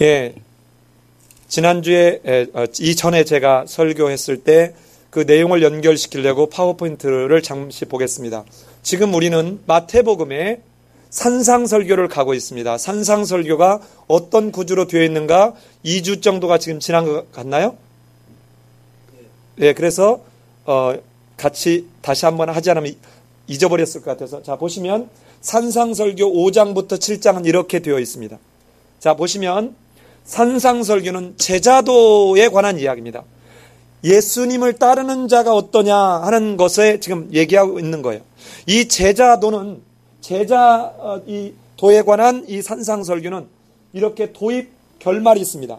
예, 지난주에 이전에 제가 설교했을 때 그 내용을 연결시키려고 파워포인트를 잠시 보겠습니다. 지금 우리는 마태복음의 산상설교를 가고 있습니다. 산상설교가 어떤 구조로 되어 있는가 2주 정도가 지금 지난 것 같나요? 예, 그래서 같이 다시 한번 하지 않으면 잊어버렸을 것 같아서, 자 보시면 산상설교 5장부터 7장은 이렇게 되어 있습니다. 자 보시면 산상설교는 제자도에 관한 이야기입니다. 예수님을 따르는 자가 어떠냐 하는 것에 지금 얘기하고 있는 거예요. 이 제자도는 이 도에 관한 이 산상설교는 이렇게 도입 결말이 있습니다.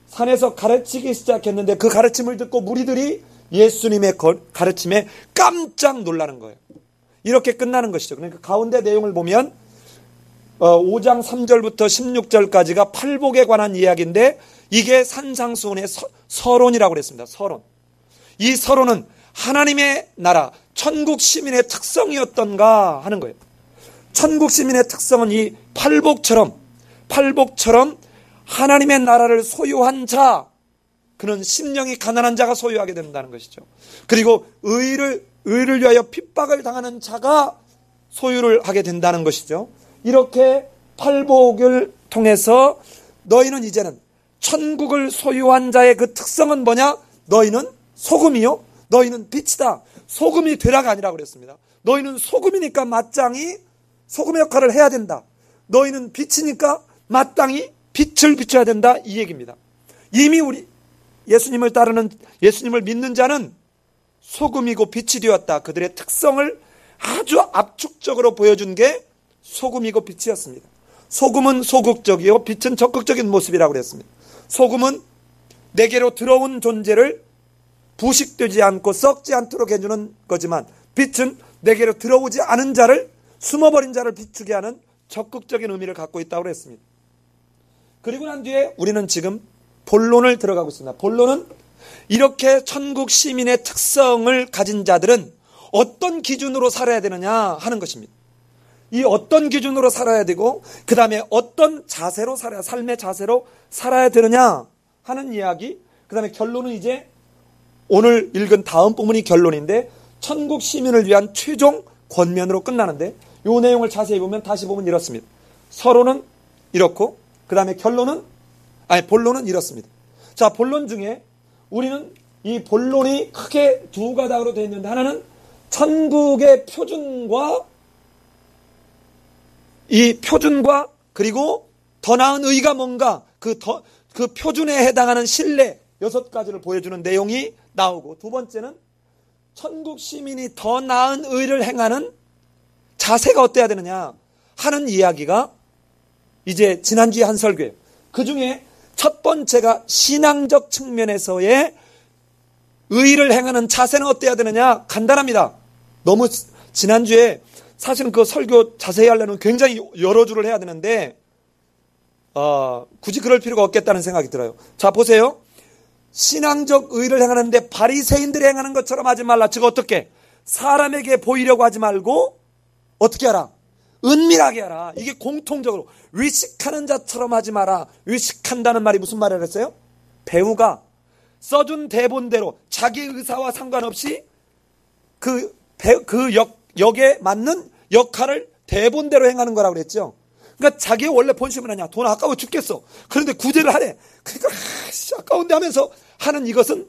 산에서 가르치기 시작했는데 그 가르침을 듣고 무리들이 예수님의 가르침에 깜짝 놀라는 거예요. 이렇게 끝나는 것이죠. 그러니까 가운데 내용을 보면 5장 3절부터 16절까지가 팔복에 관한 이야기인데 이게 산상수훈의 서론이라고 그랬습니다. 서론. 이 서론은 하나님의 나라, 천국 시민의 특성이었던가 하는 거예요. 천국 시민의 특성은 이 팔복처럼 하나님의 나라를 소유한 자, 그는 심령이 가난한 자가 소유하게 된다는 것이죠. 그리고 의를 위하여 핍박을 당하는 자가 소유를 하게 된다는 것이죠. 이렇게 팔복을 통해서 너희는 이제는 천국을 소유한 자의 그 특성은 뭐냐? 너희는 소금이요, 너희는 빛이다. 소금이 되라가 아니라고 그랬습니다. 너희는 소금이니까 마땅히 소금의 역할을 해야 된다. 너희는 빛이니까 마땅히 빛을 비춰야 된다, 이 얘기입니다. 이미 우리 예수님을 믿는 자는 소금이고 빛이 되었다. 그들의 특성을 아주 압축적으로 보여준 게 소금이고 빛이었습니다. 소금은 소극적이요, 빛은 적극적인 모습이라고 그랬습니다. 소금은 내게로 들어온 존재를 부식되지 않고 썩지 않도록 해주는 거지만, 빛은 내게로 들어오지 않은 자를, 숨어버린 자를 비추게 하는 적극적인 의미를 갖고 있다고 그랬습니다. 그리고 난 뒤에 우리는 지금 본론을 들어가고 있습니다. 본론은 이렇게 천국 시민의 특성을 가진 자들은 어떤 기준으로 살아야 되느냐 하는 것입니다. 이 어떤 기준으로 살아야 되고 그 다음에 어떤 자세로 삶의 자세로 살아야 되느냐 하는 이야기, 그 다음에 결론은 이제 오늘 읽은 다음 부분이 결론인데 천국 시민을 위한 최종 권면으로 끝나는데, 이 내용을 자세히 보면 다시 보면 이렇습니다. 서론은 이렇고 그 다음에 본론은 이렇습니다. 자, 본론 중에 우리는 이 본론이 크게 두 가닥으로 되어 있는데, 하나는 천국의 표준과 그리고 더 나은 의가 뭔가 그 표준에 해당하는 신뢰 6가지를 보여주는 내용이 나오고, 두 번째는 천국 시민이 더 나은 의를 행하는 자세가 어때야 되느냐 하는 이야기가 이제 지난주에 한 설교예요. 그 중에 첫 번째가 신앙적 측면에서의 의를 행하는 자세는 어때야 되느냐, 간단합니다. 너무 지난주에 사실은 그 설교 자세히 하려면 굉장히 여러 주를 해야 되는데 굳이 그럴 필요가 없겠다는 생각이 들어요. 자 보세요. 신앙적 의를 행하는데 바리새인들이 행하는 것처럼 하지 말라. 즉 어떻게? 사람에게 보이려고 하지 말고 어떻게 하라? 은밀하게 하라. 이게 공통적으로 의식하는 자처럼 하지 마라. 의식한다는 말이 무슨 말을 했어요? 배우가 써준 대본대로 자기 의사와 상관없이 그 역에 맞는 역할을 대본대로 행하는 거라고 그랬죠. 그러니까 자기의 원래 본심은 아니야. 돈 아까워 죽겠어. 그런데 구제를 하래. 그러니까 아까운데 하면서 하는 이것은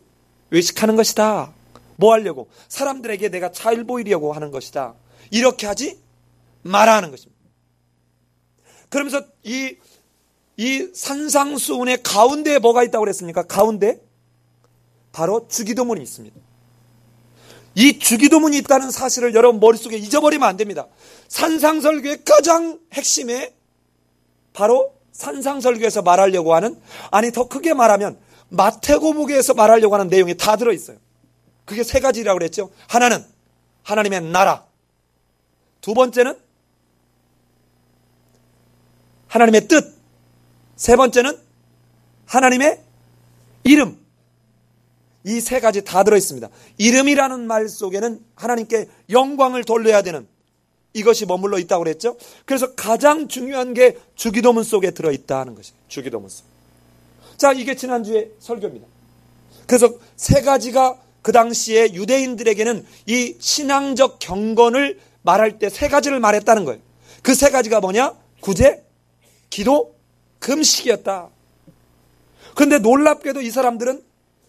외식하는 것이다. 뭐 하려고? 사람들에게 내가 잘 보이려고 하는 것이다. 이렇게 하지 말아 하는 것입니다. 그러면서 이 산상수훈의 가운데에 뭐가 있다고 그랬습니까? 가운데 바로 주기도문이 있습니다. 이 주기도문이 있다는 사실을 여러분 머릿속에 잊어버리면 안 됩니다. 산상설교의 가장 핵심에 바로 산상설교에서 말하려고 하는, 아니 더 크게 말하면 마태복음에서 말하려고 하는 내용이 다 들어있어요. 그게 3가지라고 그랬죠. 하나는 하나님의 나라, 두 번째는 하나님의 뜻, 세 번째는 하나님의 이름. 이 3가지 다 들어있습니다. 이름이라는 말 속에는 하나님께 영광을 돌려야 되는 이것이 머물러 있다고 그랬죠. 그래서 가장 중요한 게 주기도문 속에 들어있다 하는 것이에요. 주기도문 속. 자, 이게 지난주에 설교입니다. 그래서 세 가지가 그 당시에 유대인들에게는 이 신앙적 경건을 말할 때 세 가지를 말했다는 거예요. 그 세 가지가 뭐냐? 구제, 기도, 금식이었다. 그런데 놀랍게도 이 사람들은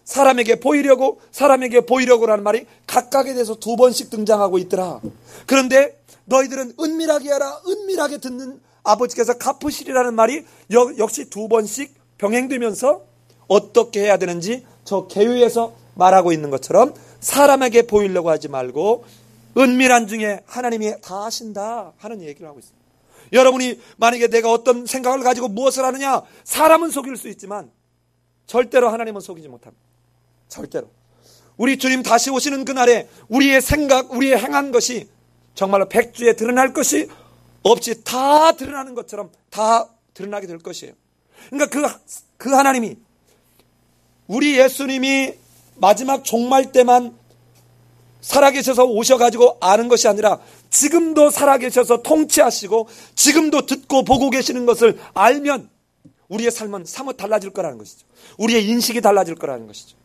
사람에게 보이려고라는 말이 각각에 대해서 2번씩 등장하고 있더라. 그런데 너희들은 은밀하게 하라, 은밀하게 듣는 아버지께서 갚으시리라는 말이 역시 2번씩 병행되면서 어떻게 해야 되는지 저 계율에서 말하고 있는 것처럼 사람에게 보이려고 하지 말고 은밀한 중에 하나님이 다 하신다 하는 얘기를 하고 있습니다. 여러분이 만약에 내가 어떤 생각을 가지고 무엇을 하느냐, 사람은 속일 수 있지만 절대로 하나님은 속이지 못합니다. 절대로. 우리 주님 다시 오시는 그날에 우리의 생각, 우리의 행한 것이 정말로 백주에 드러날 것이 없이 다 드러나는 것처럼 다 드러나게 될 것이에요. 그러니까 그 하나님이, 우리 예수님이 마지막 종말 때만 살아계셔서 오셔가지고 아는 것이 아니라 지금도 살아계셔서 통치하시고 지금도 듣고 보고 계시는 것을 알면 우리의 삶은 사뭇 달라질 거라는 것이죠. 우리의 인식이 달라질 거라는 것이죠.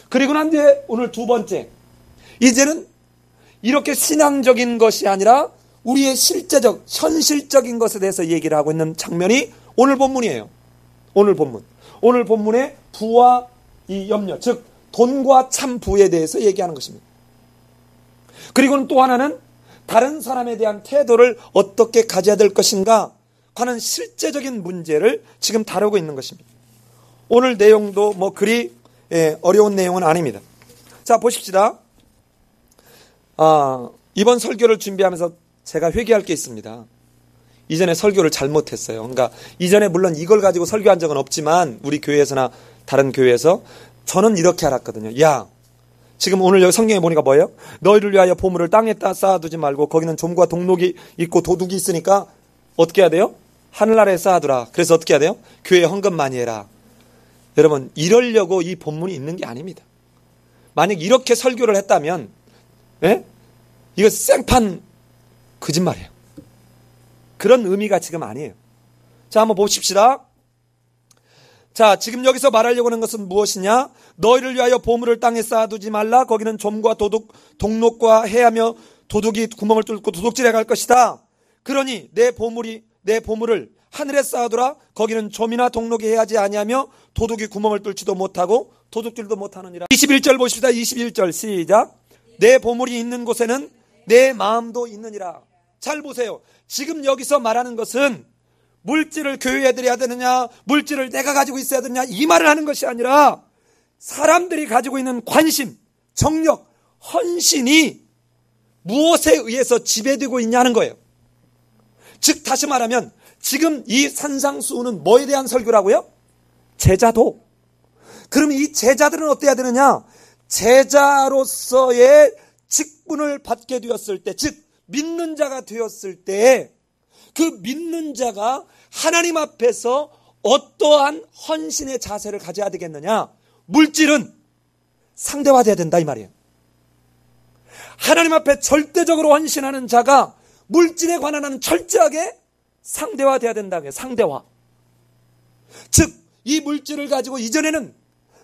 그리고 난 뒤에 오늘 2번째, 이제는 이렇게 신앙적인 것이 아니라 우리의 실제적, 현실적인 것에 대해서 얘기를 하고 있는 장면이 오늘 본문이에요. 오늘 본문. 오늘 본문의 부와 이 염려, 즉 돈과 참 부에 대해서 얘기하는 것입니다. 그리고는 또 하나는 다른 사람에 대한 태도를 어떻게 가져야 될 것인가 하는 실제적인 문제를 지금 다루고 있는 것입니다. 오늘 내용도 그리 어려운 내용은 아닙니다. 자, 보십시다. 이번 설교를 준비하면서 제가 회개할 게 있습니다. 이전에 설교를 잘못했어요. 그러니까 이전에 물론 이걸 가지고 설교한 적은 없지만 우리 교회에서나 다른 교회에서 저는 이렇게 알았거든요. 야, 지금 오늘 여기 성경에 보니까 뭐예요? 너희를 위하여 보물을 땅에다 쌓아두지 말고 거기는 좀과 동록이 있고 도둑이 있으니까 어떻게 해야 돼요? 하늘나라에 쌓아두라. 그래서 어떻게 해야 돼요? 교회에 헌금 많이 해라. 여러분, 이러려고 이 본문이 있는 게 아닙니다. 만약 이렇게 설교를 했다면 이거 생판 거짓말이에요. 그런 의미가 지금 아니에요. 자, 한번 보십시다. 자, 지금 여기서 말하려고 하는 것은 무엇이냐? 너희를 위하여 보물을 땅에 쌓아두지 말라. 거기는 좀과 동록과 해하며 도둑이 구멍을 뚫고 도둑질해 갈 것이다. 그러니 내 보물을 하늘에 쌓아두라. 거기는 좀이나 동록이 해하지 아니하며 도둑이 구멍을 뚫지도 못하고 도둑질도 못하느니라. 21절 보십시다. 21절 시작. 내 보물이 있는 곳에는 내 마음도 있느니라. 잘 보세요. 지금 여기서 말하는 것은 물질을 교회에 드려야 되느냐, 물질을 내가 가지고 있어야 되느냐, 이 말을 하는 것이 아니라 사람들이 가지고 있는 관심, 정력, 헌신이 무엇에 의해서 지배되고 있냐는 거예요. 즉 다시 말하면 지금 이 산상수훈은 뭐에 대한 설교라고요? 제자도. 그럼 이 제자들은 어때야 되느냐? 제자로서의 직분을 받게 되었을 때, 즉 믿는 자가 되었을 때 그 믿는 자가 하나님 앞에서 어떠한 헌신의 자세를 가져야 되겠느냐? 물질은 상대화돼야 된다 이 말이에요. 하나님 앞에 절대적으로 헌신하는 자가 물질에 관한 한 철저하게 상대화돼야 된다고요. 상대화. 즉 이 물질을 가지고 이전에는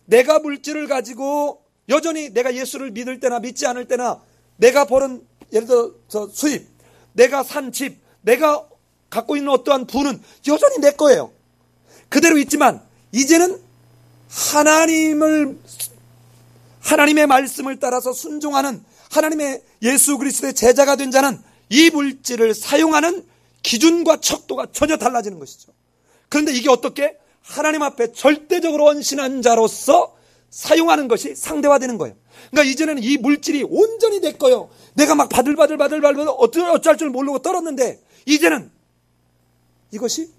내가 물질을 가지고 여전히 내가 예수를 믿을 때나 믿지 않을 때나 내가 벌은 예를 들어 수입, 내가 산 집, 내가 갖고 있는 어떠한 부는 여전히 내 거예요. 그대로 있지만 이제는 하나님의 말씀을 따라서 순종하는 하나님의 예수 그리스도의 제자가 된 자는 이 물질을 사용하는 기준과 척도가 전혀 달라지는 것이죠. 그런데 이게 어떻게? 하나님 앞에 절대적으로 헌신한 자로서 사용하는 것이 상대화되는 거예요. 그러니까 이제는 이 물질이 온전히 내 거예요. 내가 막 바들바들 어쩔 줄 모르고 떨었는데 이제는 이것이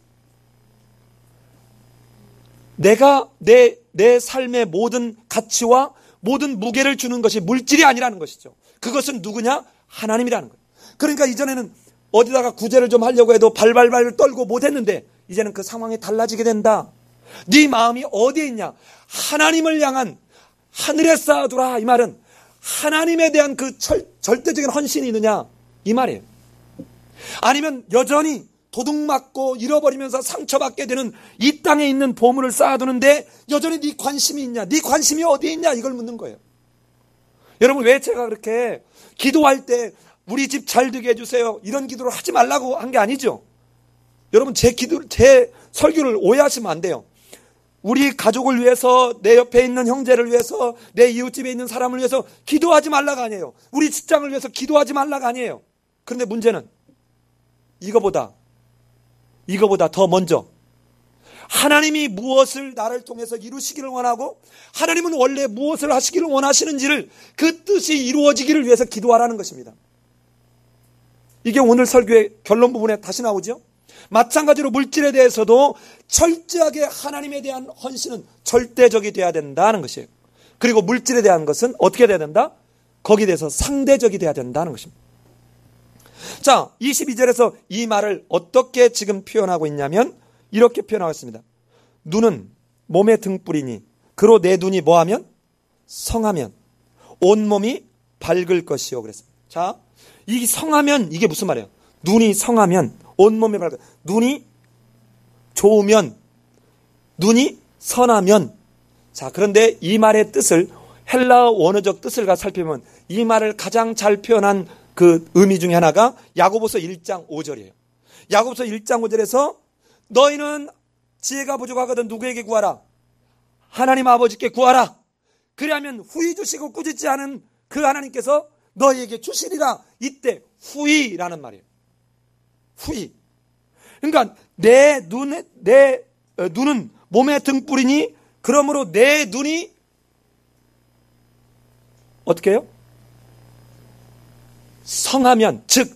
내가 내 삶의 모든 가치와 모든 무게를 주는 것이 물질이 아니라는 것이죠. 그것은 누구냐? 하나님이라는 거예요. 그러니까 이전에는 어디다가 구제를 좀 하려고 해도 발발발 떨고 못했는데 이제는 그 상황이 달라지게 된다. 네 마음이 어디에 있냐? 하나님을 향한 하늘에 쌓아두라. 이 말은 하나님에 대한 그 절대적인 헌신이 있느냐? 이 말이에요. 아니면 여전히 도둑맞고 잃어버리면서 상처받게 되는 이 땅에 있는 보물을 쌓아두는데 여전히 네 관심이 있냐? 네 관심이 어디에 있냐? 이걸 묻는 거예요. 여러분, 왜 제가 그렇게 기도할 때 우리 집 잘 되게 해주세요, 이런 기도를 하지 말라고 한 게 아니죠. 여러분, 제 설교를 오해하시면 안 돼요. 우리 가족을 위해서, 내 옆에 있는 형제를 위해서, 내 이웃집에 있는 사람을 위해서 기도하지 말라가 아니에요. 우리 직장을 위해서 기도하지 말라가 아니에요. 그런데 문제는 이거보다 더 먼저 하나님이 무엇을 나를 통해서 이루시기를 원하고, 하나님은 원래 무엇을 하시기를 원하시는지를 그 뜻이 이루어지기를 위해서 기도하라는 것입니다. 이게 오늘 설교의 결론 부분에 다시 나오죠. 마찬가지로 물질에 대해서도 철저하게 하나님에 대한 헌신은 절대적이 돼야 된다는 것이에요. 그리고 물질에 대한 것은 어떻게 돼야 된다? 거기에 대해서 상대적이 돼야 된다는 것입니다. 자, 22절에서 이 말을 어떻게 지금 표현하고 있냐면 이렇게 표현하고 있습니다. 눈은 몸의 등불이니 그로 내 눈이 뭐하면? 성하면 온몸이 밝을 것이요 그랬습니다. 자, 이 성하면 이게 무슨 말이에요? 눈이 성하면 온몸이 밝을, 눈이 좋으면, 눈이 선하면. 자, 그런데 이 말의 뜻을, 헬라어 원어적 뜻을 살펴보면 이 말을 가장 잘 표현한 그 의미 중에 하나가 야고보서 1장 5절이에요. 야고보서 1장 5절에서 너희는 지혜가 부족하거든 누구에게 구하라? 하나님 아버지께 구하라. 그리하면 후히 주시고 꾸짖지 않은 그 하나님께서 너희에게 주시리라. 이때 후히라는 말이에요. 후히. 그러니까 내 눈은 몸의 등불이니 그러므로 내 눈이 어떻게 해요? 성하면, 즉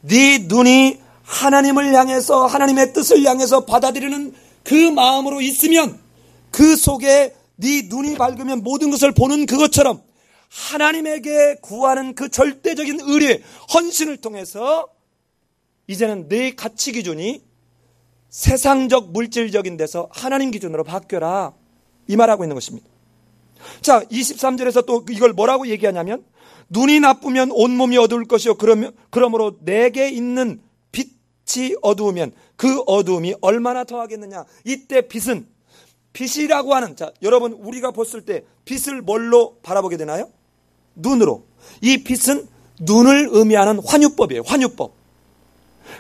네 눈이 하나님을 향해서, 하나님의 뜻을 향해서 받아들이는 그 마음으로 있으면, 그 속에 네 눈이 밝으면 모든 것을 보는 그것처럼 하나님에게 구하는 그 절대적인 의뢰, 헌신을 통해서 이제는 네 가치 기준이 세상적 물질적인 데서 하나님 기준으로 바뀌어라, 이 말하고 있는 것입니다. 자, 23절에서 또 이걸 뭐라고 얘기하냐면 눈이 나쁘면 온몸이 어두울 것이요 그러므로 내게 있는 빛이 어두우면 그 어두움이 얼마나 더하겠느냐. 이때 빛이라고 하는, 자, 여러분 우리가 봤을 때 빛을 뭘로 바라보게 되나요? 눈으로. 이 빛은 눈을 의미하는 환유법이에요. 환유법.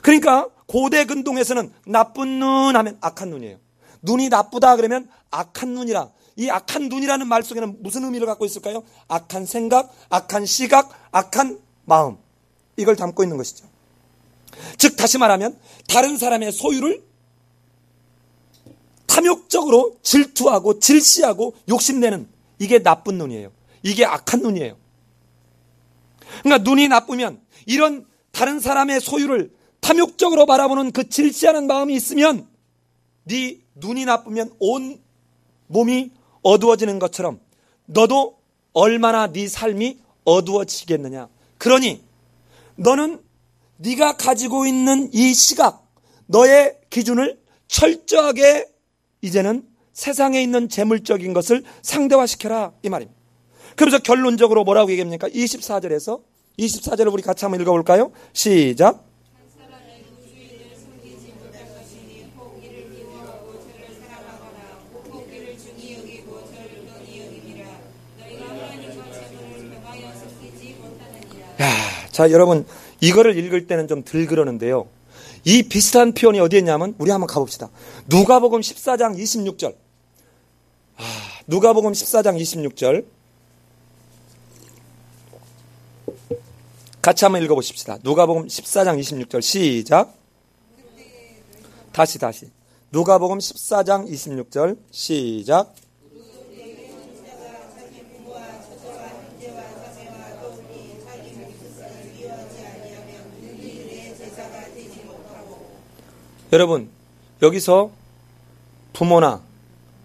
그러니까 고대 근동에서는 나쁜 눈 하면 악한 눈이에요. 눈이 나쁘다 그러면 악한 눈이라. 이 악한 눈이라는 말 속에는 무슨 의미를 갖고 있을까요? 악한 생각, 악한 시각, 악한 마음, 이걸 담고 있는 것이죠. 즉 다시 말하면 다른 사람의 소유를 탐욕적으로 질투하고 질시하고 욕심내는, 이게 나쁜 눈이에요. 이게 악한 눈이에요. 그러니까 눈이 나쁘면 이런 다른 사람의 소유를 탐욕적으로 바라보는 그 질시하는 마음이 있으면 네 눈이 나쁘면 온 몸이 어두워지는 것처럼 너도 얼마나 네 삶이 어두워지겠느냐. 그러니 너는 네가 가지고 있는 이 시각, 너의 기준을 철저하게 이제는 세상에 있는 재물적인 것을 상대화시켜라, 이 말입니다. 그래서 결론적으로 뭐라고 얘기합니까? 24절을 우리 같이 한번 읽어볼까요? 시작. 자, 여러분 이거를 읽을 때는 좀 덜 그러는데요. 이 비슷한 표현이 어디에 있냐면 우리 한번 가봅시다. 누가복음 14장 26절. 누가복음 14장 26절. 같이 한번 읽어보십시다. 누가복음 14장 26절 시작. 다시. 누가복음 14장 26절 시작. 여러분 여기서 부모나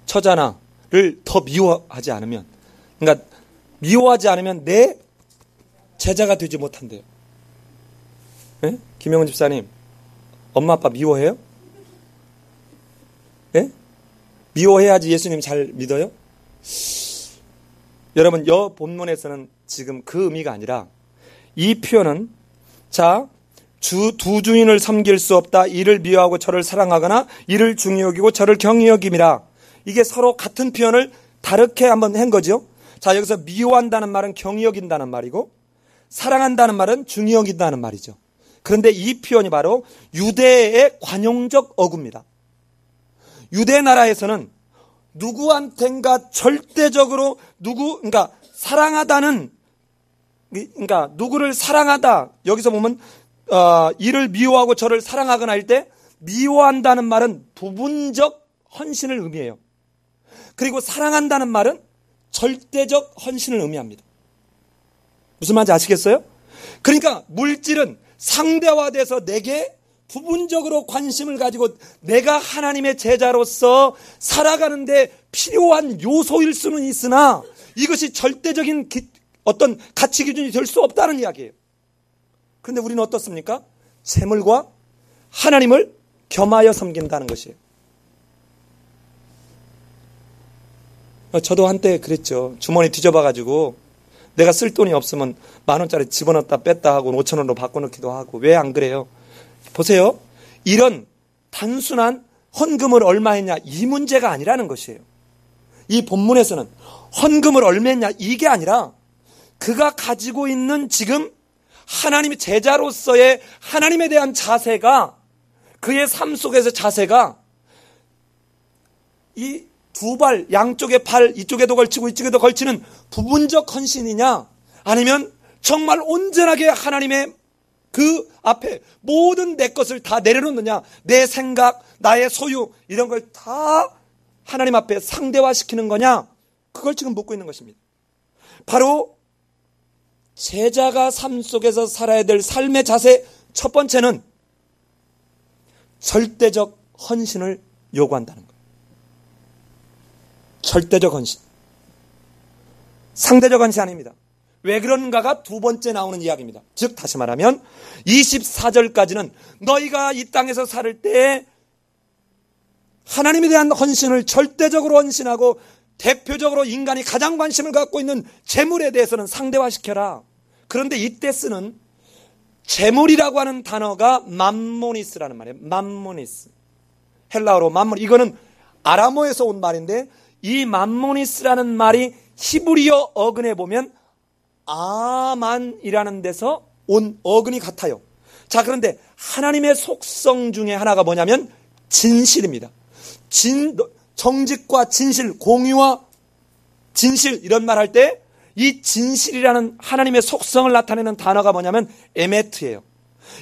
처자나를 더 미워하지 않으면, 그러니까 미워하지 않으면 내 제자가 되지 못한대요. 네? 김영훈 집사님, 엄마 아빠 미워해요? 네? 미워해야지 예수님 잘 믿어요? 여러분 여 본문에서는 지금 그 의미가 아니라 이 표현은, 자, 두 주인을 섬길 수 없다. 이를 미워하고 저를 사랑하거나 이를 중히 여기고 저를 경히 여김이라. 이게 서로 같은 표현을 다르게 한번 한 거죠. 자, 여기서 미워한다는 말은 경히 여긴다는 말이고 사랑한다는 말은 중히 여긴다는 말이죠. 그런데 이 표현이 바로 유대의 관용적 어구입니다. 유대 나라에서는 누구한텐가 절대적으로 그러니까 사랑하다는, 그러니까 누구를 사랑하다, 여기서 보면 이를 미워하고 저를 사랑하거나 할 때 미워한다는 말은 부분적 헌신을 의미해요. 그리고 사랑한다는 말은 절대적 헌신을 의미합니다. 무슨 말인지 아시겠어요? 그러니까 물질은 상대화돼서 내게 부분적으로 관심을 가지고 내가 하나님의 제자로서 살아가는데 필요한 요소일 수는 있으나 이것이 절대적인 어떤 가치 기준이 될 수 없다는 이야기예요. 그런데 우리는 어떻습니까? 재물과 하나님을 겸하여 섬긴다는 것이에요. 저도 한때 그랬죠. 주머니 뒤져봐가지고 내가 쓸 돈이 없으면 10,000원짜리 집어넣었다 뺐다 하고 5,000원으로 바꿔놓기도 하고. 왜 안 그래요? 보세요. 이런 단순한 헌금을 얼마 했냐 이 문제가 아니라는 것이에요. 이 본문에서는 헌금을 얼마 했냐 이게 아니라 그가 가지고 있는 지금 하나님의 제자로서의 하나님에 대한 자세가, 그의 삶 속에서 자세가 이 두 발, 양쪽에 팔, 이쪽에도 걸치고 이쪽에도 걸치는 부분적 헌신이냐, 아니면 정말 온전하게 하나님의 그 앞에 모든 내 것을 다 내려놓느냐, 내 생각, 나의 소유 이런 걸 다 하나님 앞에 상대화시키는 거냐, 그걸 지금 묻고 있는 것입니다. 바로 제자가 삶 속에서 살아야 될 삶의 자세 첫 번째는 절대적 헌신을 요구한다는 거예요. 절대적 헌신. 상대적 헌신 아닙니다. 왜 그런가가 두 번째 나오는 이야기입니다. 즉 다시 말하면 24절까지는 너희가 이 땅에서 살 때 하나님에 대한 헌신을 절대적으로 헌신하고 대표적으로 인간이 가장 관심을 갖고 있는 재물에 대해서는 상대화시켜라. 그런데 이때 쓰는 재물이라고 하는 단어가 맘모니스라는 말이에요. 맘모니스. 헬라어로 맘모니. 이거는 아람어에서 온 말인데 이 맘모니스라는 말이 히브리어 어근에 보면 아만이라는 데서 온 어근이 같아요. 자, 그런데 하나님의 속성 중에 하나가 뭐냐면 진실입니다. 정직과 진실, 공의와 진실 이런 말 할 때 이 진실이라는 하나님의 속성을 나타내는 단어가 뭐냐면 에메트예요.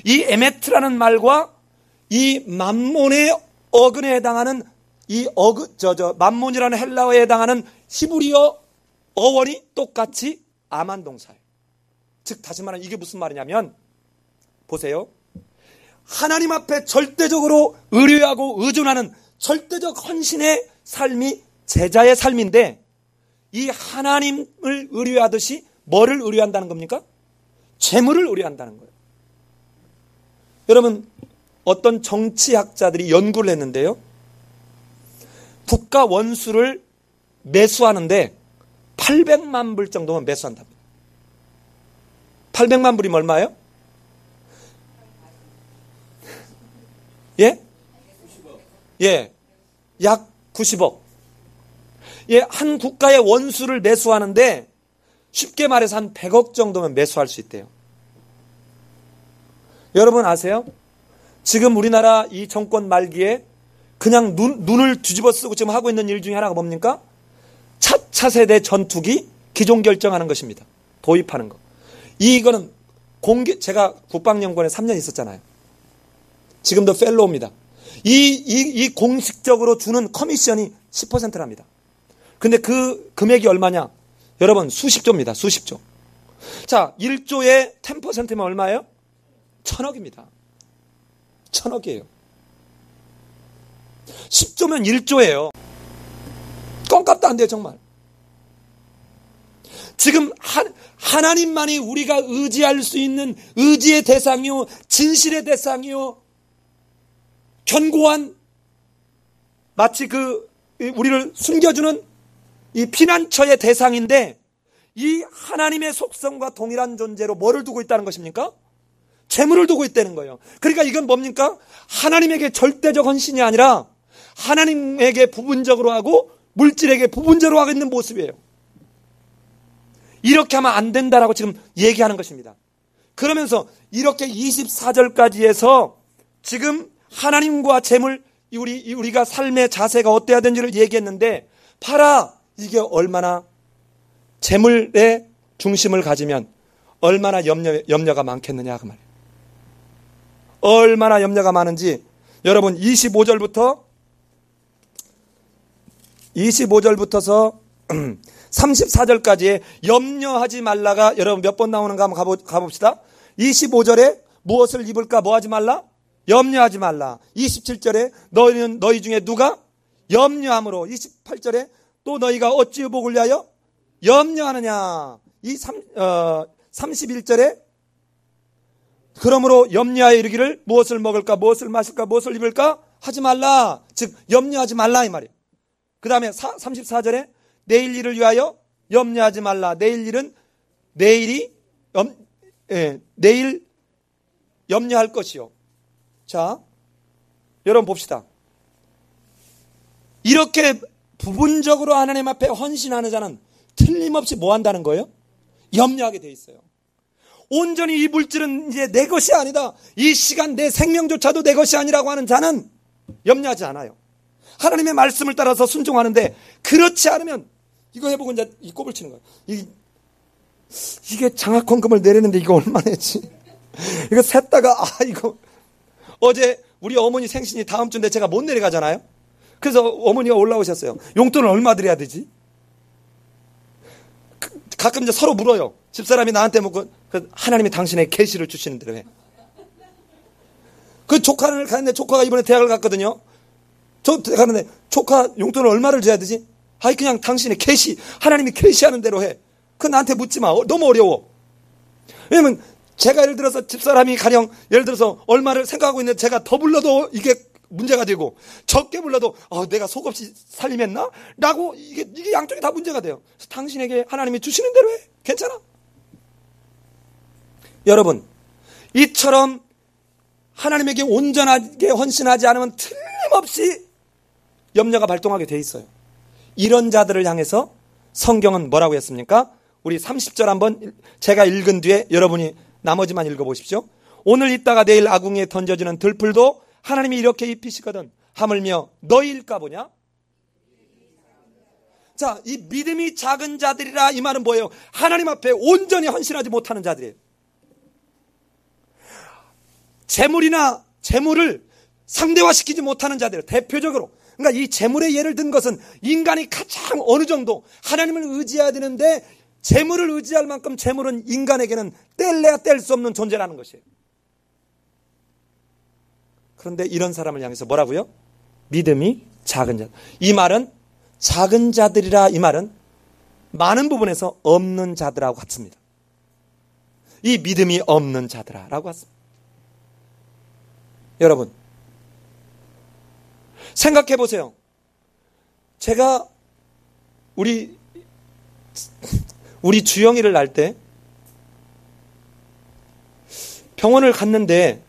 이 에메트라는 말과 이 맘몬의 어근에 해당하는 이 맘몬이라는 헬라어에 해당하는 히브리어 어원이 똑같이 아만 동사예요. 즉 다시 말하면 이게 무슨 말이냐면 보세요. 하나님 앞에 절대적으로 의뢰하고 의존하는 절대적 헌신의 삶이 제자의 삶인데 이 하나님을 의뢰하듯이 뭐를 의뢰한다는 겁니까? 재물을 의뢰한다는 거예요. 여러분 어떤 정치학자들이 연구를 했는데요. 국가 원수를 매수하는데 800만 불 정도면 매수한답니다. 800만 불이면 얼마예요? 예? 예, 약 90억. 예, 한 국가의 원수를 매수하는데 쉽게 말해서 한 100억 정도면 매수할 수 있대요. 여러분 아세요? 지금 우리나라 이 정권 말기에 그냥 눈을 뒤집어 쓰고 지금 하고 있는 일 중에 하나가 뭡니까? 차세대 전투기 기종 결정하는 것입니다. 도입하는 거. 이거는 제가 국방연구원에 3년 있었잖아요. 지금도 펠로우입니다. 이 공식적으로 주는 커미션이 10%랍니다. 근데 그 금액이 얼마냐? 여러분 수십조입니다. 수십조. 자, 1조에 10%면 얼마예요? 1,000억입니다. 1,000억이에요. 10조면 1조예요. 껌값도 안 돼요, 정말. 지금 하나님만이 우리가 의지할 수 있는 의지의 대상이요, 진실의 대상이요, 견고한 마치 우리를 숨겨주는 이 피난처의 대상인데 이 하나님의 속성과 동일한 존재로 뭐를 두고 있다는 것입니까? 재물을 두고 있다는 거예요. 그러니까 이건 뭡니까? 하나님에게 절대적 헌신이 아니라 하나님에게 부분적으로 하고 물질에게 부분적으로 하고 있는 모습이에요. 이렇게 하면 안 된다라고 지금 얘기하는 것입니다. 그러면서 이렇게 24절까지 해서 지금 하나님과 재물, 우리가 삶의 자세가 어때야 되는지를 얘기했는데, 봐라, 이게 얼마나 재물의 중심을 가지면 얼마나 염려가 많겠느냐 그 말이에요. 얼마나 염려가 많은지 여러분 25절부터서 34절까지의 염려하지 말라가 여러분 몇 번 나오는가 한번 가봅시다. 25절에 무엇을 입을까 뭐 하지 말라? 염려하지 말라. 27절에 너희는 너희 중에 누가 염려함으로, 28절에 또 너희가 어찌 의복을 위하여 염려하느냐. 31절에 그러므로 염려하여 이르기를 무엇을 먹을까 무엇을 마실까 무엇을 입을까 하지 말라. 즉 염려하지 말라 이 말이에요. 그 다음에 34절에 내일 일을 위하여 염려하지 말라. 내일 일은 내일 염려할 것이요. 자, 여러분 봅시다. 이렇게 부분적으로 하나님 앞에 헌신하는 자는 틀림없이 뭐 한다는 거예요? 염려하게 돼 있어요. 온전히 이 물질은 이제 내 것이 아니다. 이 시간 내 생명조차도 내 것이 아니라고 하는 자는 염려하지 않아요. 하나님의 말씀을 따라서 순종하는데, 그렇지 않으면 이거 해보고 이제 이 꼽을 치는 거예요. 이게 장학헌금을 내려는데 이거 얼마나 했지? 이거 샜다가 이거 어제 우리 어머니 생신이 다음 주인데 제가 못 내려가잖아요. 그래서 어머니가 올라오셨어요. 용돈을 얼마 드려야 되지? 가끔 이제 서로 물어요. 집사람이 나한테 묻고, 하나님이 당신의 계시를 주시는 대로 해. 그 조카를 가는데, 조카가 이번에 대학을 갔거든요. 가는데 조카 용돈을 얼마를 줘야 되지? 그냥 당신의 계시, 하나님이 계시하는 대로 해. 그건 나한테 묻지 마. 너무 어려워. 왜냐면 제가 예를 들어서 집사람이 가령 예를 들어서 얼마를 생각하고 있는데 제가 더 불러도 이게 문제가 되고, 적게 불러도 내가 속없이 살림했나? 라고 이게 양쪽이 다 문제가 돼요. 그래서 당신에게 하나님이 주시는 대로 해. 괜찮아? 여러분, 이처럼 하나님에게 온전하게 헌신하지 않으면 틀림없이 염려가 발동하게 돼 있어요. 이런 자들을 향해서 성경은 뭐라고 했습니까? 우리 30절 한번 제가 읽은 뒤에 여러분이 나머지만 읽어보십시오. 오늘 있다가 내일 아궁이에 던져지는 들풀도 하나님이 이렇게 입히시거든 하물며 너희일까 보냐? 자, 이 믿음이 작은 자들이라 이 말은 뭐예요? 하나님 앞에 온전히 헌신하지 못하는 자들이에요. 재물을 상대화시키지 못하는 자들, 대표적으로. 그러니까 이 재물의 예를 든 것은 인간이 가장 어느 정도 하나님을 의지해야 되는데, 재물을 의지할 만큼 재물은 인간에게는 뗄래야 뗄 수 없는 존재라는 것이에요. 그런데 이런 사람을 향해서 뭐라고요? 믿음이 작은 자. 이 말은 작은 자들이라, 이 말은 많은 부분에서 없는 자들하고 같습니다. 이 믿음이 없는 자들아라고 같습니다. 여러분, 생각해 보세요. 제가 우리 주영이를 낳을 때 병원을 갔는데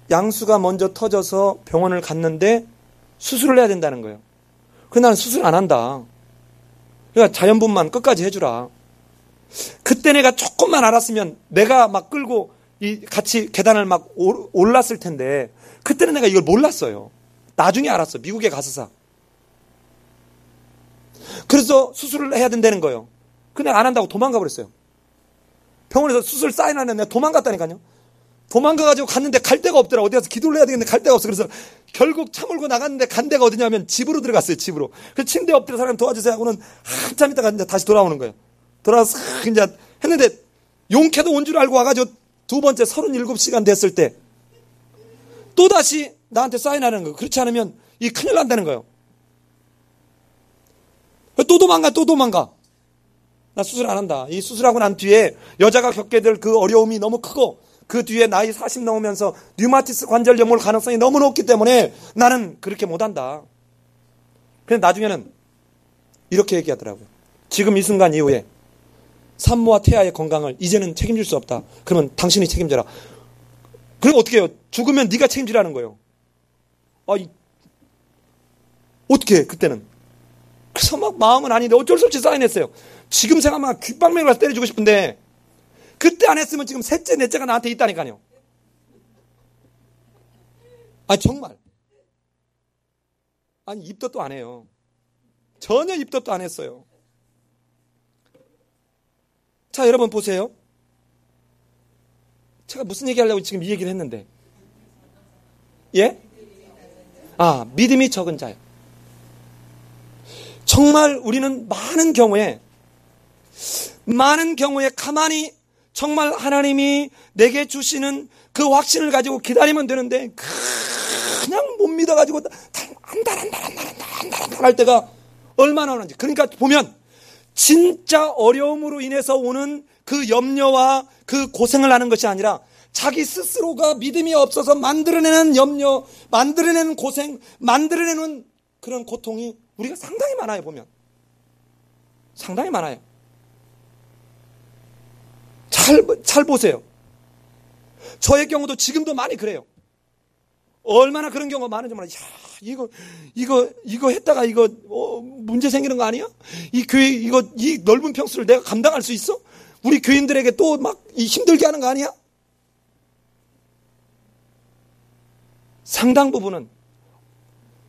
양수가 먼저 터져서 병원을 갔는데 수술을 해야 된다는 거예요. 그래서 나는 수술 안 한다. 그러니까 자연분만 끝까지 해주라. 그때 내가 조금만 알았으면 내가 막 끌고 같이 계단을 막 올랐을 텐데, 그때는 내가 이걸 몰랐어요. 나중에 알았어. 미국에 가서사. 그래서 수술을 해야 된다는 거예요. 근데 안 한다고 도망가 버렸어요. 병원에서 수술 사인하는데 내가 도망갔다니까요. 도망가가지고 갔는데 갈 데가 없더라. 어디 가서 기도를 해야 되겠는데 갈 데가 없어. 그래서 결국 차 몰고 나갔는데 간 데가 어디냐면 집으로 들어갔어요. 집으로. 그래서 침대에 엎드려 사람 도와주세요 하고는 한참 있다가 이제 다시 돌아오는 거예요. 돌아와서 이제 했는데 용케도 온 줄 알고 와가지고 두 번째 37시간 됐을 때 또다시 나한테 사인하는 거예요. 그렇지 않으면 이 큰일 난다는 거예요. 또 도망가. 나 수술 안 한다. 이 수술하고 난 뒤에 여자가 겪게 될 그 어려움이 너무 크고, 그 뒤에 나이 40 넘으면서 류마티스 관절 염홀 가능성이 너무 높기 때문에 나는 그렇게 못한다. 근데 나중에는 이렇게 얘기하더라고요. 지금 이 순간 이후에 산모와 태아의 건강을 이제는 책임질 수 없다. 그러면 당신이 책임져라. 그럼 어떻게 해요? 죽으면 네가 책임지라는 거예요. 어떻게 해, 그때는? 그래서 막 마음은 아닌데 어쩔 수 없이 사인했어요. 지금 생각하면 귓방맹이를 가서 때려주고 싶은데 그때 안 했으면 지금 셋째, 넷째가 나한테 있다니까요. 정말. 입덧도 안 해요. 전혀 입덧도 안 했어요. 자, 여러분 보세요. 제가 무슨 얘기하려고 지금 이 얘기를 했는데. 예? 믿음이 적은 자요. 정말 우리는 많은 경우에 가만히 정말 하나님이 내게 주시는 그 확신을 가지고 기다리면 되는데 그냥 못 믿어가지고 한 달 할 때가 얼마나 오는지. 그러니까 보면 진짜 어려움으로 인해서 오는 그 염려와 그 고생을 하는 것이 아니라 자기 스스로가 믿음이 없어서 만들어내는 염려, 만들어내는 고생, 만들어내는 그런 고통이 우리가 상당히 많아요. 보면 상당히 많아요. 잘 보세요. 저의 경우도 지금도 많이 그래요. 얼마나 그런 경우가 많은지 몰라요. 이거 했다가 문제 생기는 거 아니야? 이 교회 이 넓은 평수를 내가 감당할 수 있어? 우리 교인들에게 또 막 힘들게 하는 거 아니야? 상당 부분은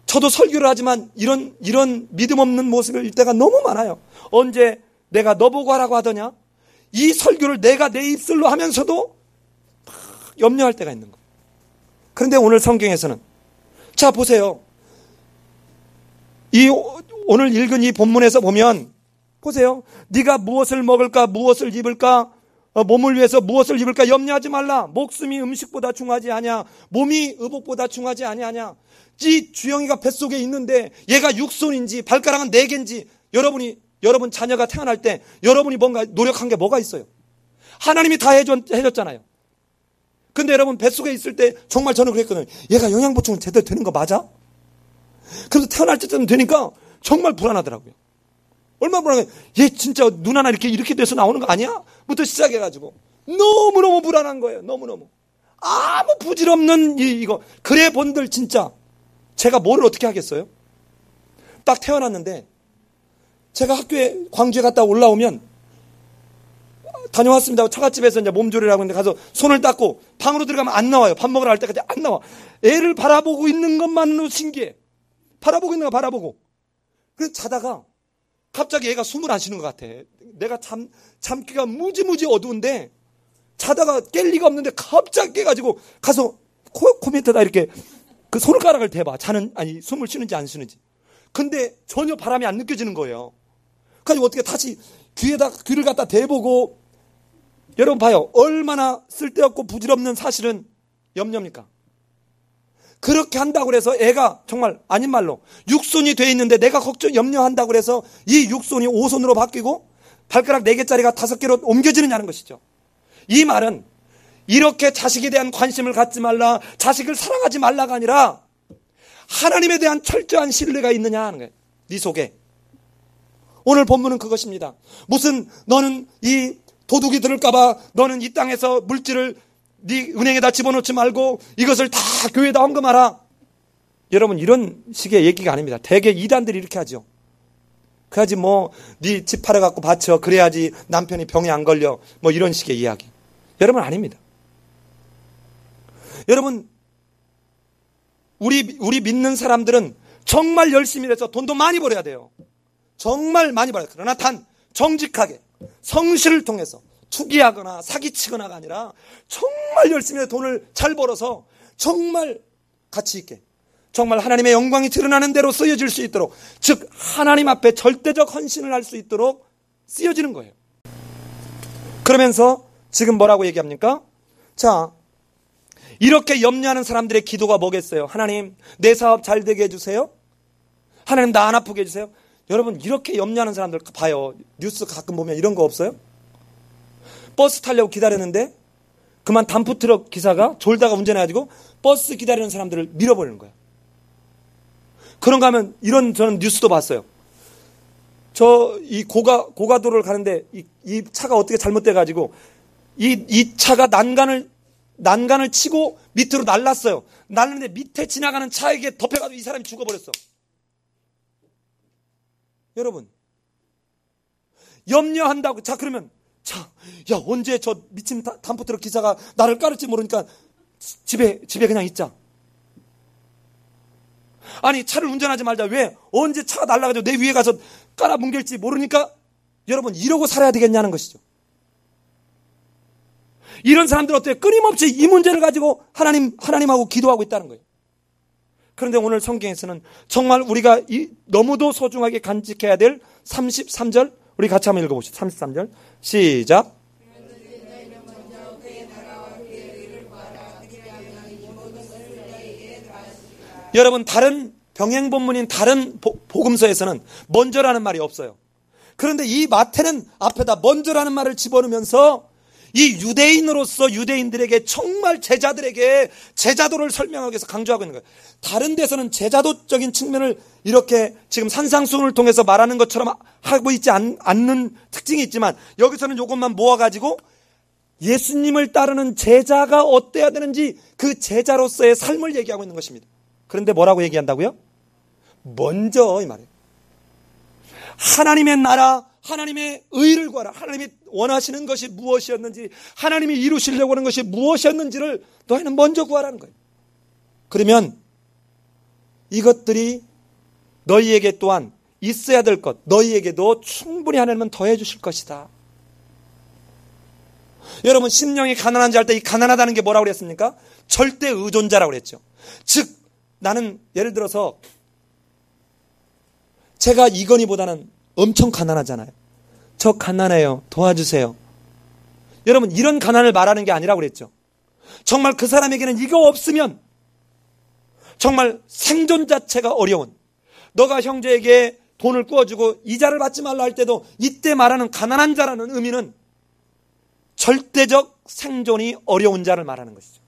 저도 설교를 하지만 이런 믿음 없는 모습일 때가 너무 많아요. 언제 내가 너 보고 하라고 하더냐? 이 설교를 내가 내 입술로 하면서도 막 염려할 때가 있는 거예요. 그런데 오늘 성경에서는 자 보세요. 오늘 읽은 이 본문에서 보면 보세요. 네가 무엇을 먹을까 무엇을 입을까 몸을 위해서 무엇을 입을까 염려하지 말라. 목숨이 음식보다 중하지 아니야. 몸이 의복보다 중하지 아니하냐. 이 주영이가 뱃속에 있는데 얘가 육손인지 발가락은 4개인지 여러분 자녀가 태어날 때 여러분이 뭔가 노력한 게 뭐가 있어요? 하나님이 다 해줬잖아요. 근데 여러분 뱃속에 있을 때 정말 저는 그랬거든요. 얘가 영양보충은 제대로 되는 거 맞아? 그래서 태어날 때쯤 되니까 정말 불안하더라고요. 얼마나 불안해. 얘 진짜 눈 하나 이렇게 돼서 나오는 거 아니야? 부터 시작해가지고 너무너무 불안한 거예요. 너무너무. 아무 부질없는 이거. 그래 본들 진짜 제가 뭐를 어떻게 하겠어요? 딱 태어났는데 제가 학교에 광주에 갔다 올라오면 다녀왔습니다. 처갓집에서 이제 몸조리를 하고 있는데 가서 손을 닦고 방으로 들어가면 안 나와요. 밥 먹으러 갈 때까지 안 나와. 애를 바라보고 있는 것만으로 신기해. 바라보고 있는 거 바라보고. 그래서 자다가 갑자기 애가 숨을 안 쉬는 것 같아. 내가 잠기가 무지무지 어두운데 자다가 깰 리가 없는데 갑자기 깨가지고 가서 코 밑에다 이렇게 그 손가락을 대봐. 숨을 쉬는지 안 쉬는지. 근데 전혀 바람이 안 느껴지는 거예요. 그래서 어떻게 다시 귀를 갖다 대보고 여러분 봐요. 얼마나 쓸데없고 부질없는 사실은 염려입니까? 그렇게 한다고 해서 애가 정말 아닌 말로 육손이 돼 있는데 내가 염려한다고 해서 이 육손이 5손으로 바뀌고 발가락 4개짜리가 5개로 옮겨지느냐는 것이죠. 이 말은 이렇게 자식에 대한 관심을 갖지 말라, 자식을 사랑하지 말라가 아니라 하나님에 대한 철저한 신뢰가 있느냐 하는 거예요. 네 속에. 오늘 본문은 그것입니다. 무슨 너는 이 도둑이 들을까봐 너는 이 땅에서 물질을 네 은행에다 집어넣지 말고 이것을 다 교회에다 헌금하라. 여러분 이런 식의 얘기가 아닙니다. 대개 이단들이 이렇게 하죠. 그래야지 네 집 팔아갖고 바쳐. 그래야지 남편이 병에 안 걸려. 이런 식의 이야기. 여러분 아닙니다. 여러분 우리 믿는 사람들은 정말 열심히 해서 돈도 많이 벌어야 돼요. 정말 많이 벌어야 돼요. 그러나 단 정직하게 성실을 통해서 투기하거나 사기치거나가 아니라 정말 열심히 해서 돈을 잘 벌어서 정말 가치 있게 정말 하나님의 영광이 드러나는 대로 쓰여질 수 있도록, 즉 하나님 앞에 절대적 헌신을 할 수 있도록 쓰여지는 거예요. 그러면서 지금 뭐라고 얘기합니까? 자, 이렇게 염려하는 사람들의 기도가 뭐겠어요? 하나님 내 사업 잘 되게 해주세요. 하나님 나 안 아프게 해주세요. 여러분 이렇게 염려하는 사람들 봐요. 뉴스 가끔 보면 이런 거 없어요? 버스 타려고 기다렸는데 그만 담프트럭 기사가 졸다가 운전해가지고 버스 기다리는 사람들을 밀어버리는 거예요. 그런가 하면 저는 뉴스도 봤어요. 이 고가도로를 가는데 이 차가 어떻게 잘못돼가지고 이 차가 난간을 치고 밑으로 날랐어요. 날랐는데 밑에 지나가는 차에게 덮여가지고 이 사람이 죽어버렸어. 여러분, 염려한다고. 자, 그러면 야, 언제 저 미친 담프트럭 기사가 나를 깔을지 모르니까 집에 그냥 있자. 아니, 차를 운전하지 말자. 왜? 언제 차가 날아가지고 내 위에 가서 깔아뭉갤지 모르니까. 여러분, 이러고 살아야 되겠냐는 것이죠. 이런 사람들은 어때요? 끊임없이 이 문제를 가지고 하나님하고 기도하고 있다는 거예요. 그런데 오늘 성경에서는 정말 우리가 너무도 소중하게 간직해야 될 33절, 우리 같이 한번 읽어보시죠. 33절 시작. 여러분, 다른 병행 본문인 다른 복음서에서는 먼저라는 말이 없어요. 그런데 이 마태는 앞에다 먼저라는 말을 집어넣으면서 이 유대인으로서 유대인들에게 정말 제자들에게 제자도를 설명하기 위해서 강조하고 있는 거예요. 다른 데서는 제자도적인 측면을 이렇게 지금 산상수훈을 통해서 말하는 것처럼 하고 있지 않는 특징이 있지만, 여기서는 이것만 모아가지고 예수님을 따르는 제자가 어때야 되는지 그 제자로서의 삶을 얘기하고 있는 것입니다. 그런데 뭐라고 얘기한다고요? 먼저 이 말이에요. 하나님의 나라, 하나님의 의를 구하라. 하나님이 원하시는 것이 무엇이었는지, 하나님이 이루시려고 하는 것이 무엇이었는지를 너희는 먼저 구하라는 거예요. 그러면 이것들이 너희에게 또한 있어야 될 것, 너희에게도 충분히 하나님은 더해 주실 것이다. 여러분, 심령이 가난한 자 할 때 이 가난하다는 게 뭐라고 그랬습니까? 절대 의존자라고 그랬죠. 즉, 나는 예를 들어서 제가 이건희보다는 엄청 가난하잖아요. 저 가난해요. 도와주세요. 여러분, 이런 가난을 말하는 게 아니라고 그랬죠. 정말 그 사람에게는 이거 없으면 정말 생존 자체가 어려운, 너가 형제에게 돈을 구워주고 이자를 받지 말라 할 때도 이때 말하는 가난한 자라는 의미는 절대적 생존이 어려운 자를 말하는 것이죠.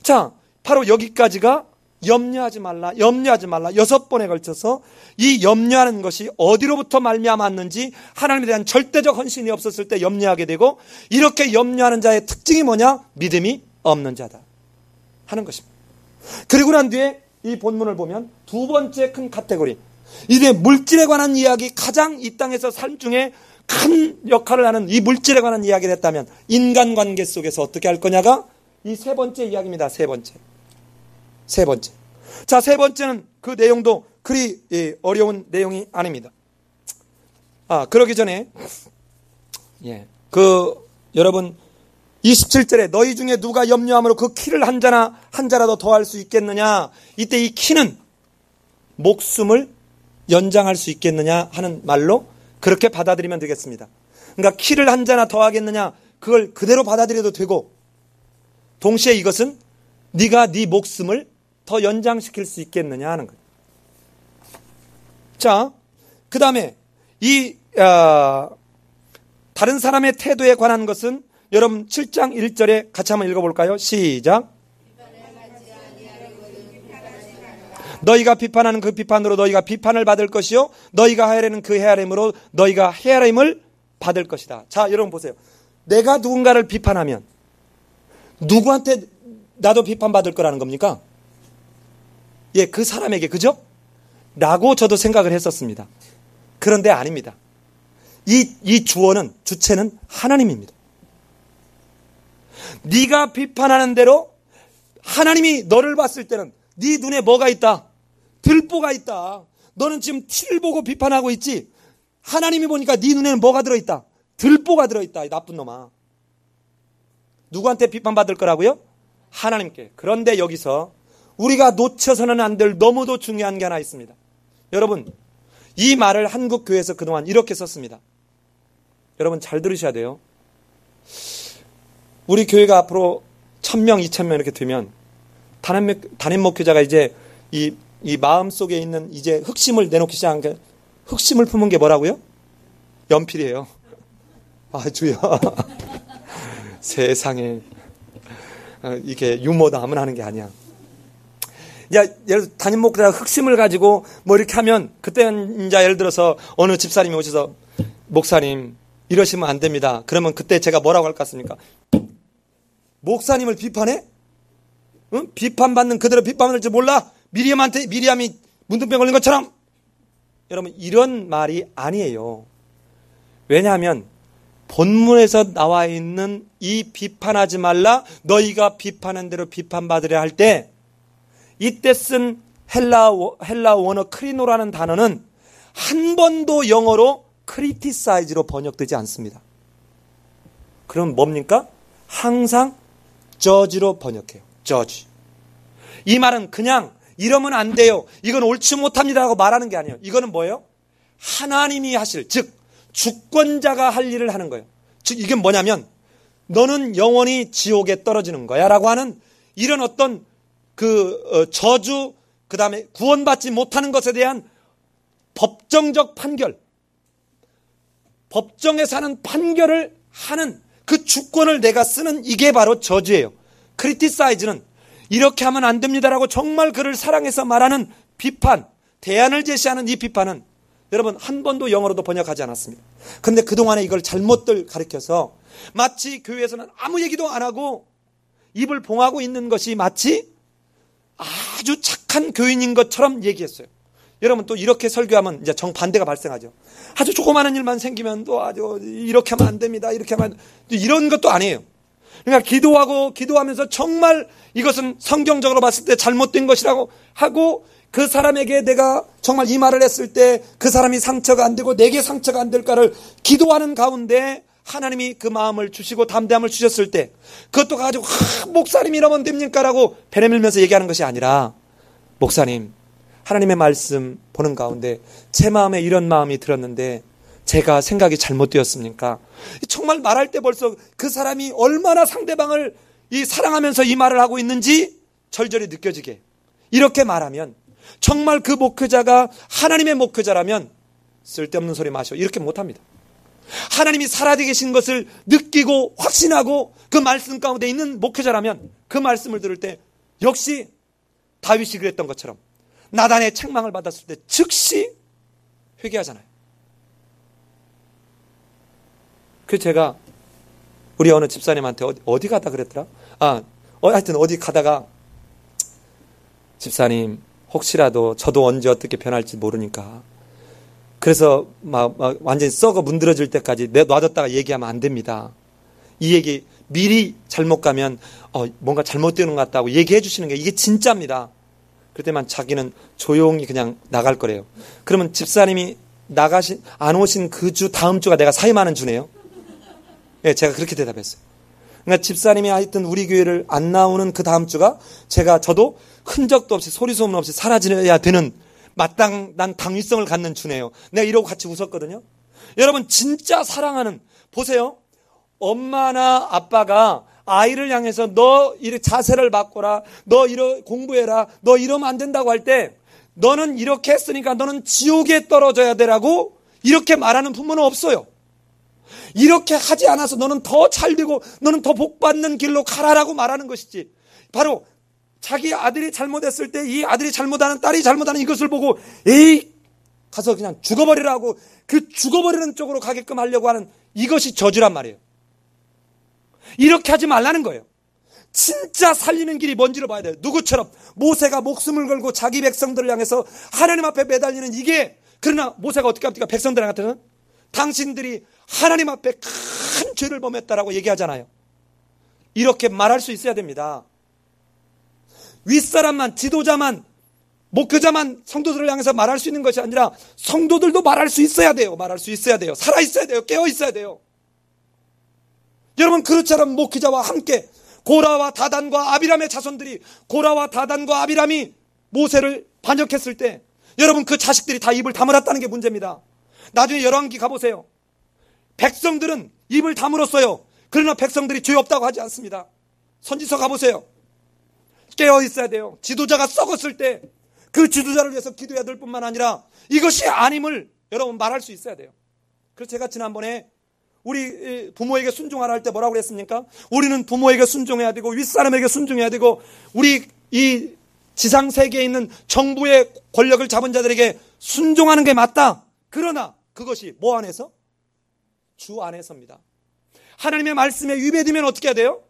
자, 바로 여기까지가 염려하지 말라 6번에 걸쳐서 이 염려하는 것이 어디로부터 말미암았는지, 하나님에 대한 절대적 헌신이 없었을 때 염려하게 되고, 이렇게 염려하는 자의 특징이 뭐냐? 믿음이 없는 자다 하는 것입니다. 그리고 난 뒤에 이 본문을 보면 두 번째 큰 카테고리, 이제 물질에 관한 이야기, 가장 이 땅에서 삶 중에 큰 역할을 하는 이 물질에 관한 이야기를 했다면 인간관계 속에서 어떻게 할 거냐가 이 세 번째 이야기입니다. 세 번째. 자, 세 번째는 그 내용도 그리 어려운 내용이 아닙니다. 그러기 전에, 여러분, 27절에 너희 중에 누가 염려함으로 그 키를 한 자라도 더할 수 있겠느냐. 이때 이 키는 목숨을 연장할 수 있겠느냐 하는 말로 그렇게 받아들이면 되겠습니다. 그러니까 키를 한 자나 더하겠느냐, 그걸 그대로 받아들여도 되고, 동시에 이것은 네가 네 목숨을 더 연장시킬 수 있겠느냐 하는 거예요. 자, 그 다음에 다른 사람의 태도에 관한 것은 여러분 7장 1절에 같이 한번 읽어볼까요? 시작. 너희가 비판하는 그 비판으로 너희가 비판을 받을 것이요, 너희가 헤아리는 그 헤아림으로 너희가 헤아림을 받을 것이다. 자, 여러분 보세요. 내가 누군가를 비판하면 누구한테 나도 비판받을 거라는 겁니까? 그 사람에게, 그죠? 라고 저도 생각을 했었습니다. 그런데 아닙니다. 이 주체는 하나님입니다. 네가 비판하는 대로 하나님이 너를 봤을 때는 네 눈에 뭐가 있다? 들보가 있다. 너는 지금 티를 보고 비판하고 있지. 하나님이 보니까 네 눈에는 뭐가 들어있다? 들보가 들어있다. 이 나쁜 놈아. 누구한테 비판받을 거라고요? 하나님께. 그런데 여기서 우리가 놓쳐서는 안 될 너무도 중요한 게 하나 있습니다. 여러분, 이 말을 한국 교회에서 그동안 이렇게 썼습니다. 여러분 잘 들으셔야 돼요. 우리 교회가 앞으로 1000명, 2000명 이렇게 되면 단임 목회자가 이제 이 마음속에 있는 이제 흑심을 내놓기 시작한 게, 흑심을 품은 게 뭐라고요? 연필이에요. 주여. 세상에, 이게 유머도 아무나 하는 게 아니야. 이제 담임 목사가 흑심을 가지고 뭐 이렇게 하면 그때는 이제 예를 들어서 어느 집사님이 오셔서 목사님 이러시면 안 됩니다. 그러면 그때 제가 뭐라고 할 것 같습니까? 목사님을 비판해? 응? 비판받는 그대로 비판받을 줄 몰라? 미리암이 문둥병 걸린 것처럼? 여러분 이런 말이 아니에요. 왜냐하면 본문에서 나와 있는 이 비판하지 말라 너희가 비판한 대로 비판받으려 할 때 이때 쓴 헬라 원어 크리노라는 단어는 한 번도 영어로 크리티사이즈로 번역되지 않습니다. 그럼 뭡니까? 항상 judge로 번역해요. judge. 이 말은 그냥 이러면 안 돼요. 이건 옳지 못합니다라고 말하는 게 아니에요. 이거는 뭐예요? 하나님이 하실, 즉 주권자가 할 일을 하는 거예요. 즉 이게 뭐냐면 너는 영원히 지옥에 떨어지는 거야 라고 하는 이런 어떤 저주, 그 다음에 구원받지 못하는 것에 대한 법정적 판결, 법정에서 하는 판결을 하는 그 주권을 내가 쓰는 이게 바로 저주예요. 크리티사이즈는 이렇게 하면 안 됩니다라고 정말 그를 사랑해서 말하는 비판, 대안을 제시하는 이 비판은 여러분 한 번도 영어로도 번역하지 않았습니다. 그런데 그동안에 이걸 잘못들 가르쳐서 마치 교회에서는 아무 얘기도 안 하고 입을 봉하고 있는 것이 마치 아주 착한 교인인 것처럼 얘기했어요. 여러분 또 이렇게 설교하면 이제 정반대가 발생하죠. 아주 조그마한 일만 생기면 또 아주 이렇게 하면 안 됩니다. 이렇게 하면 이런 것도 아니에요. 그러니까 기도하면서 정말 이것은 성경적으로 봤을 때 잘못된 것이라고 하고 그 사람에게 내가 정말 이 말을 했을 때 그 사람이 상처가 안 되고 내게 상처가 안 될까를 기도하는 가운데 하나님이 그 마음을 주시고 담대함을 주셨을 때 그것도 가지고 목사님 이러면 됩니까? 라고 배내밀면서 얘기하는 것이 아니라 목사님 하나님의 말씀 보는 가운데 제 마음에 이런 마음이 들었는데 제가 생각이 잘못되었습니까? 정말 말할 때 벌써 그 사람이 얼마나 상대방을 사랑하면서 이 말을 하고 있는지 절절히 느껴지게 이렇게 말하면 정말 그 목회자가 하나님의 목회자라면 쓸데없는 소리 마셔 이렇게 못합니다. 하나님이 살아계신 것을 느끼고 확신하고 그 말씀 가운데 있는 목회자라면 그 말씀을 들을 때 역시 다윗이 그랬던 것처럼 나단의 책망을 받았을 때 즉시 회개하잖아요. 그래서 제가 우리 어느 집사님한테 어디 가다 그랬더라? 하여튼 어디 가다가 집사님 혹시라도 저도 언제 어떻게 변할지 모르니까 그래서 막 완전히 썩어 문드러질 때까지 놔뒀다가 얘기하면 안 됩니다. 이 얘기 미리 잘못 가면 뭔가 잘못되는 것 같다고 얘기해 주시는 게 이게 진짜입니다. 그때만 자기는 조용히 그냥 나갈 거래요. 그러면 집사님이 안 오신 그 주 다음 주가 내가 사임하는 주네요. 예, 제가 그렇게 대답했어요. 그러니까 집사님이 하여튼 우리 교회를 안 나오는 그 다음 주가 저도 흔적도 없이 소리 소문 없이 사라져야 되는 마땅한 당위성을 갖는 주네요. 내가 이러고 같이 웃었거든요. 여러분 진짜 사랑하는 보세요. 엄마나 아빠가 아이를 향해서 너 이렇게 자세를 바꿔라. 너 공부해라. 너 이러면 안 된다고 할 때 너는 이렇게 했으니까 너는 지옥에 떨어져야 되라고 이렇게 말하는 부모는 없어요. 이렇게 하지 않아서 너는 더 잘되고 너는 더 복받는 길로 가라라고 말하는 것이지. 바로 자기 아들이 잘못했을 때 이 아들이 잘못하는 딸이 잘못하는 이것을 보고 에이 가서 그냥 죽어버리라고 그 죽어버리는 쪽으로 가게끔 하려고 하는 이것이 저주란 말이에요. 이렇게 하지 말라는 거예요. 진짜 살리는 길이 뭔지를 봐야 돼요. 누구처럼 모세가 목숨을 걸고 자기 백성들을 향해서 하나님 앞에 매달리는 이게 그러나 모세가 어떻게 합니까? 백성들한테는 당신들이 하나님 앞에 큰 죄를 범했다라고 얘기하잖아요. 이렇게 말할 수 있어야 됩니다. 윗사람만 지도자만 목회자만 성도들을 향해서 말할 수 있는 것이 아니라 성도들도 말할 수 있어야 돼요. 말할 수 있어야 돼요. 살아있어야 돼요. 깨어있어야 돼요. 여러분 그렇처럼 목회자와 함께 고라와 다단과 아비람의 자손들이 고라와 다단과 아비람이 모세를 반역했을 때 여러분 그 자식들이 다 입을 다물었다는 게 문제입니다. 나중에 열왕기 가보세요. 백성들은 입을 다물었어요. 그러나 백성들이 죄 없다고 하지 않습니다. 선지서 가보세요. 깨어있어야 돼요. 지도자가 썩었을 때 그 지도자를 위해서 기도해야 될 뿐만 아니라 이것이 아님을 여러분 말할 수 있어야 돼요. 그래서 제가 지난번에 우리 부모에게 순종하라 할 때 뭐라고 그랬습니까? 우리는 부모에게 순종해야 되고 윗사람에게 순종해야 되고 우리 이 지상 세계에 있는 정부의 권력을 잡은 자들에게 순종하는 게 맞다. 그러나 그것이 뭐 안에서? 주 안에서입니다. 하나님의 말씀에 위배되면 어떻게 해야 돼요?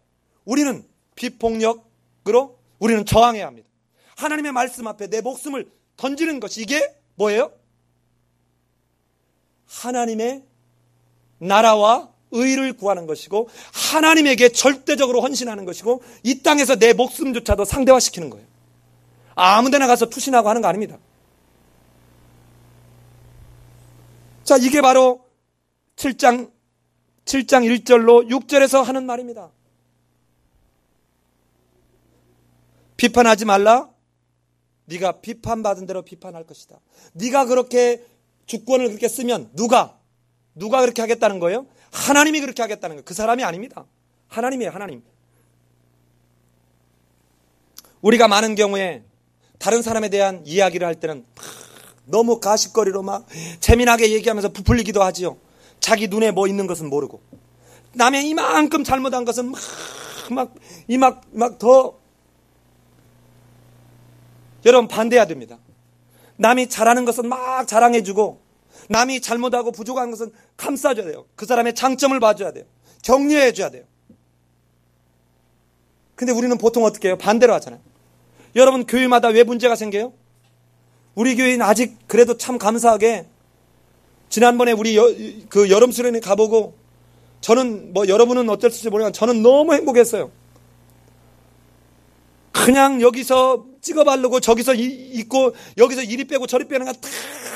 우리는 비폭력으로 우리는 저항해야 합니다. 하나님의 말씀 앞에 내 목숨을 던지는 것이 이게 뭐예요? 하나님의 나라와 의를 구하는 것이고 하나님에게 절대적으로 헌신하는 것이고 이 땅에서 내 목숨조차도 상대화시키는 거예요. 아무데나 가서 투신하고 하는 거 아닙니다. 자, 이게 바로 7장 1절로 6절에서 하는 말입니다. 비판하지 말라. 네가 비판받은 대로 비판할 것이다. 네가 그렇게 주권을 그렇게 쓰면 누가 그렇게 하겠다는 거예요? 하나님이 그렇게 하겠다는 거예요. 그 사람이 아닙니다. 하나님이에요. 하나님. 우리가 많은 경우에 다른 사람에 대한 이야기를 할 때는 너무 가십거리로 막 재미나게 얘기하면서 부풀리기도 하지요. 자기 눈에 뭐 있는 것은 모르고 남의 이만큼 잘못한 것은 막 더 여러분 반대해야 됩니다. 남이 잘하는 것은 막 자랑해주고 남이 잘못하고 부족한 것은 감싸줘야 돼요. 그 사람의 장점을 봐줘야 돼요. 격려해줘야 돼요. 근데 우리는 보통 어떻게 해요? 반대로 하잖아요. 여러분 교회마다 왜 문제가 생겨요? 우리 교회는 아직 그래도 참 감사하게 지난번에 우리 여름 수련회 가보고 저는 뭐 여러분은 어땠을지 모르겠지만 저는 너무 행복했어요. 그냥 여기서 찍어 바르고 저기서 있고 여기서 이리 빼고 저리 빼는 거 다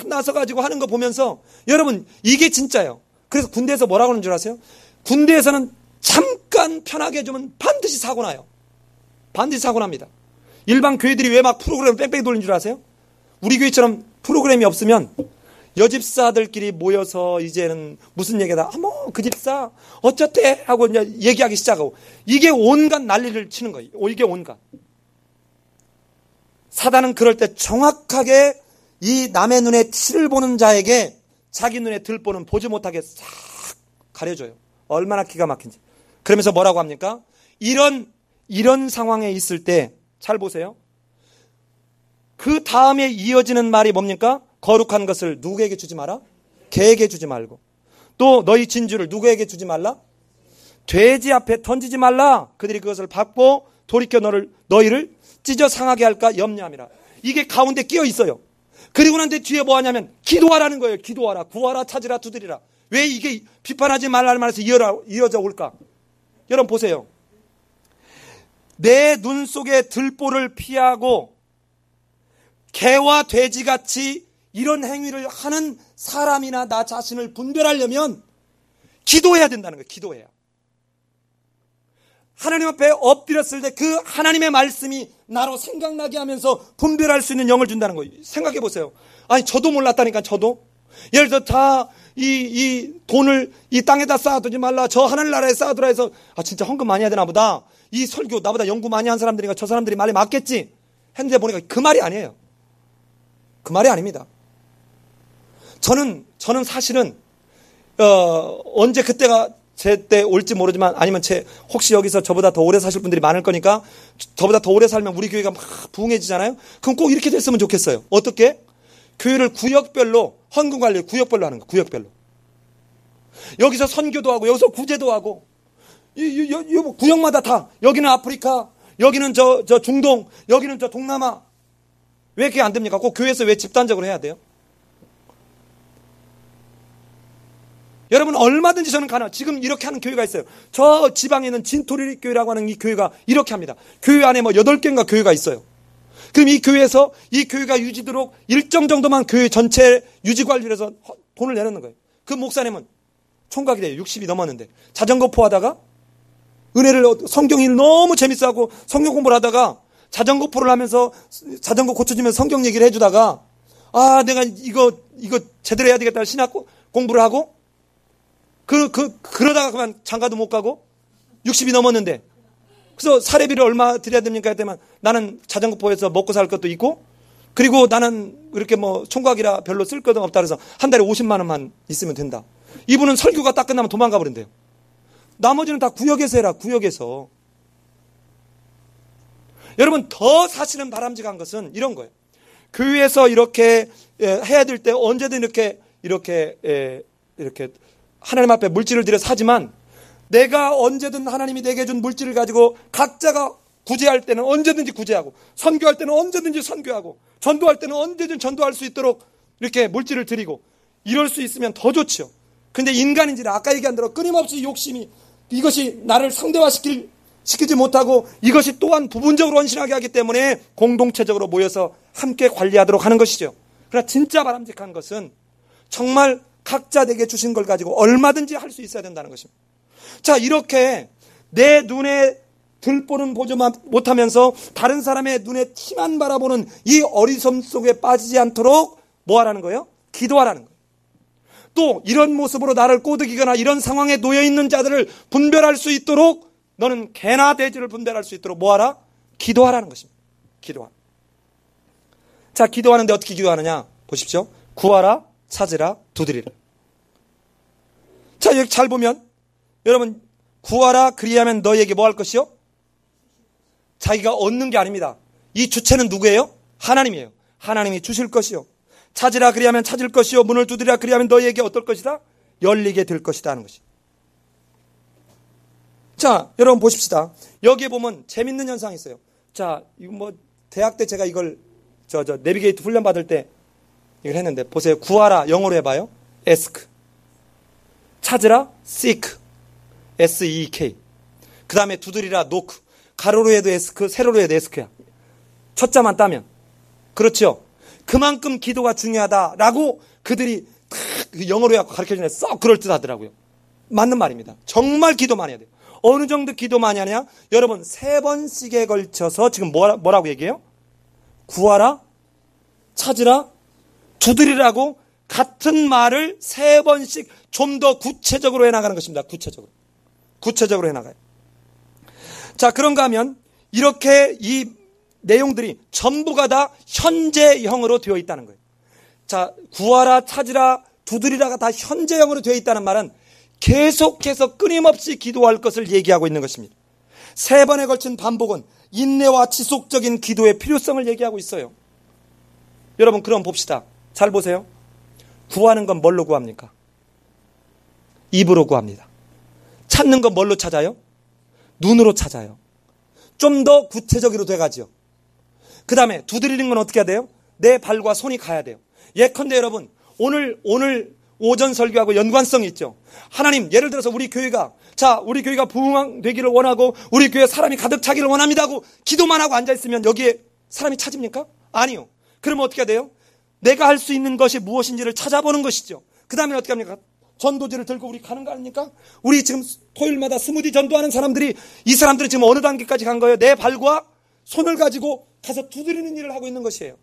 나서가지고 하는 거 보면서 여러분 이게 진짜예요. 그래서 군대에서 뭐라고 하는 줄 아세요? 군대에서는 잠깐 편하게 해주면 반드시 사고 나요. 반드시 사고 납니다. 일반 교회들이 왜 막 프로그램을 뺑뺑이 돌리는 줄 아세요? 우리 교회처럼 프로그램이 없으면 여집사들끼리 모여서 이제는 무슨 얘기다. 그 집사 어쩌대 하고 이제 얘기하기 시작하고 이게 온갖 난리를 치는 거예요. 이게 온갖. 사단은 그럴 때 정확하게 이 남의 눈에 티를 보는 자에게 자기 눈에 들보는 보지 못하게 싹 가려줘요. 얼마나 기가 막힌지. 그러면서 뭐라고 합니까? 이런 상황에 있을 때 잘 보세요. 그 다음에 이어지는 말이 뭡니까? 거룩한 것을 누구에게 주지 마라? 개에게 주지 말고. 또 너희 진주를 누구에게 주지 말라? 돼지 앞에 던지지 말라. 그들이 그것을 받고 돌이켜 너희를 찢어 상하게 할까 염려함이라. 이게 가운데 끼어 있어요. 그리고 난 뒤에 뒤에 뭐 하냐면 기도하라는 거예요. 기도하라. 구하라. 찾으라. 두드리라. 왜 이게 비판하지 말라는 말에서 이어져 올까? 여러분 보세요. 내 눈 속에 들보를 피하고 개와 돼지같이 이런 행위를 하는 사람이나 나 자신을 분별하려면 기도해야 된다는 거예요. 기도해야. 하나님 앞에 엎드렸을 때 그 하나님의 말씀이 나로 생각나게 하면서 분별할 수 있는 영을 준다는 거예요. 생각해 보세요. 아니 저도 몰랐다니까. 저도 예를 들어 다 이 돈을 이 땅에다 쌓아두지 말라. 저 하늘나라에 쌓아두라 해서 진짜 헌금 많이 해야 되나 보다. 이 설교 나보다 연구 많이 한 사람들이니까 저 사람들이 말이 맞겠지 했는데 보니까 그 말이 아니에요. 그 말이 아닙니다. 저는 사실은 언제 그때가 제 때 올지 모르지만 아니면 혹시 여기서 저보다 더 오래 사실 분들이 많을 거니까 저보다 더 오래 살면 우리 교회가 막 부흥해지잖아요. 그럼 꼭 이렇게 됐으면 좋겠어요. 어떻게? 교회를 구역별로 헌금 관리를 구역별로 하는 거예요. 구역별로. 여기서 선교도 하고 여기서 구제도 하고 구역마다 다 여기는 아프리카 여기는 저 중동 여기는 저 동남아. 왜 그게 안 됩니까? 꼭 교회에서 왜 집단적으로 해야 돼요? 여러분 얼마든지 저는 가능. 지금 이렇게 하는 교회가 있어요. 저 지방에 있는 진토리 교회라고 하는 이 교회가 이렇게 합니다. 교회 안에 8개인가 교회가 있어요. 그럼 이 교회에서 이 교회가 유지되도록 일정 정도만 교회 전체 유지 관리를 해서 돈을 내놓는 거예요. 그 목사님은 총각이 돼요. 60이 넘었는데 자전거 포하다가 성경이 너무 재밌어하고 성경 공부를 하다가 자전거 포를 하면서 자전거 고쳐주면서 성경 얘기를 해주다가 내가 이거 제대로 해야 되겠다 신학 공부를 하고 그러다가 그만 장가도 못 가고 60이 넘었는데 그래서 사례비를 얼마 드려야 됩니까? 했더니 나는 자전거포에서 먹고 살 것도 있고 그리고 나는 이렇게 총각이라 별로 쓸 것도 없다 그래서 한 달에 50만 원만 있으면 된다. 이분은 설교가 딱 끝나면 도망가 버린대요. 나머지는 다 구역에서 해라. 구역에서. 여러분 더 사실은 바람직한 것은 이런 거예요. 교회에서 이렇게 해야 될 때 언제든 이렇게 하나님 앞에 물질을 들여서 하지만 내가 언제든 하나님이 내게 준 물질을 가지고 각자가 구제할 때는 언제든지 구제하고 선교할 때는 언제든지 선교하고 전도할 때는 언제든 전도할 수 있도록 이렇게 물질을 드리고 이럴 수 있으면 더 좋죠. 근데 인간인지라 아까 얘기한 대로 끊임없이 욕심이 이것이 나를 상대화시키지 못하고 이것이 또한 부분적으로 헌신하게 하기 때문에 공동체적으로 모여서 함께 관리하도록 하는 것이죠. 그러나 진짜 바람직한 것은 정말 각자 내게 주신 걸 가지고 얼마든지 할 수 있어야 된다는 것입니다. 자, 이렇게 내 눈에 들보는 보지 못하면서 다른 사람의 눈에 티만 바라보는 이 어리석음 속에 빠지지 않도록 뭐 하라는 거예요? 기도하라는 거예요. 또 이런 모습으로 나를 꼬드기거나 이런 상황에 놓여있는 자들을 분별할 수 있도록 너는 개나 돼지를 분별할 수 있도록 뭐 하라? 기도하라는 것입니다. 기도하라. 자, 기도하는데 어떻게 기도하느냐? 보십시오. 구하라, 찾으라, 두드리라. 자, 여기 잘 보면 여러분 구하라 그리하면 너희에게 뭐 할 것이요? 자기가 얻는 게 아닙니다. 이 주체는 누구예요? 하나님이에요. 하나님이 주실 것이요. 찾으라 그리하면 찾을 것이요. 문을 두드리라 그리하면 너희에게 어떨 것이다? 열리게 될 것이다 하는 것이. 자, 여러분 보십시다. 여기에 보면 재밌는 현상이 있어요. 자, 이거 뭐 대학 때 제가 이걸 내비게이트 훈련 받을 때 이걸 했는데 보세요. 구하라 영어로 해봐요. ask. 찾으라 seek. S-E-K. 그 다음에 두드리라 knock. 가로로 해도 ask, 세로로 해도 ask야. 첫 자만 따면. 그렇죠. 그만큼 기도가 중요하다라고 그들이 영어로 가르쳐주네. 썩 그럴듯하더라고요. 맞는 말입니다. 정말 기도 많이 해야 돼요. 어느 정도 기도 많이 하냐? 여러분 3번씩에 걸쳐서 지금 뭐라고 얘기해요? 구하라, 찾으라, 두드리라고 같은 말을 3번씩 좀 더 구체적으로 해나가는 것입니다. 구체적으로 해나가요. 자, 그런가 하면 이렇게 이 내용들이 전부가 다 현재형으로 되어 있다는 거예요. 자, 구하라, 찾으라, 두드리라가 다 현재형으로 되어 있다는 말은 계속해서 끊임없이 기도할 것을 얘기하고 있는 것입니다. 3번에 걸친 반복은 인내와 지속적인 기도의 필요성을 얘기하고 있어요. 여러분 그럼 봅시다. 잘 보세요. 구하는 건 뭘로 구합니까? 입으로 구합니다. 찾는 건 뭘로 찾아요? 눈으로 찾아요. 좀 더 구체적으로 돼가지요. 그 다음에 두드리는 건 어떻게 해야 돼요? 내 발과 손이 가야 돼요. 예컨대 여러분 오늘 오전 설교하고 연관성이 있죠. 하나님 예를 들어서 우리 교회가 부흥되기를 원하고 우리 교회에 사람이 가득 차기를 원합니다 하고 기도만 하고 앉아있으면 여기에 사람이 차집니까? 아니요. 그러면 어떻게 해야 돼요? 내가 할 수 있는 것이 무엇인지를 찾아보는 것이죠. 그 다음에 어떻게 합니까? 전도지를 들고 우리 가는 거 아닙니까? 우리 지금 토요일마다 스무디 전도하는 사람들이 이 사람들은 지금 어느 단계까지 간 거예요? 내 발과 손을 가지고 가서 두드리는 일을 하고 있는 것이에요.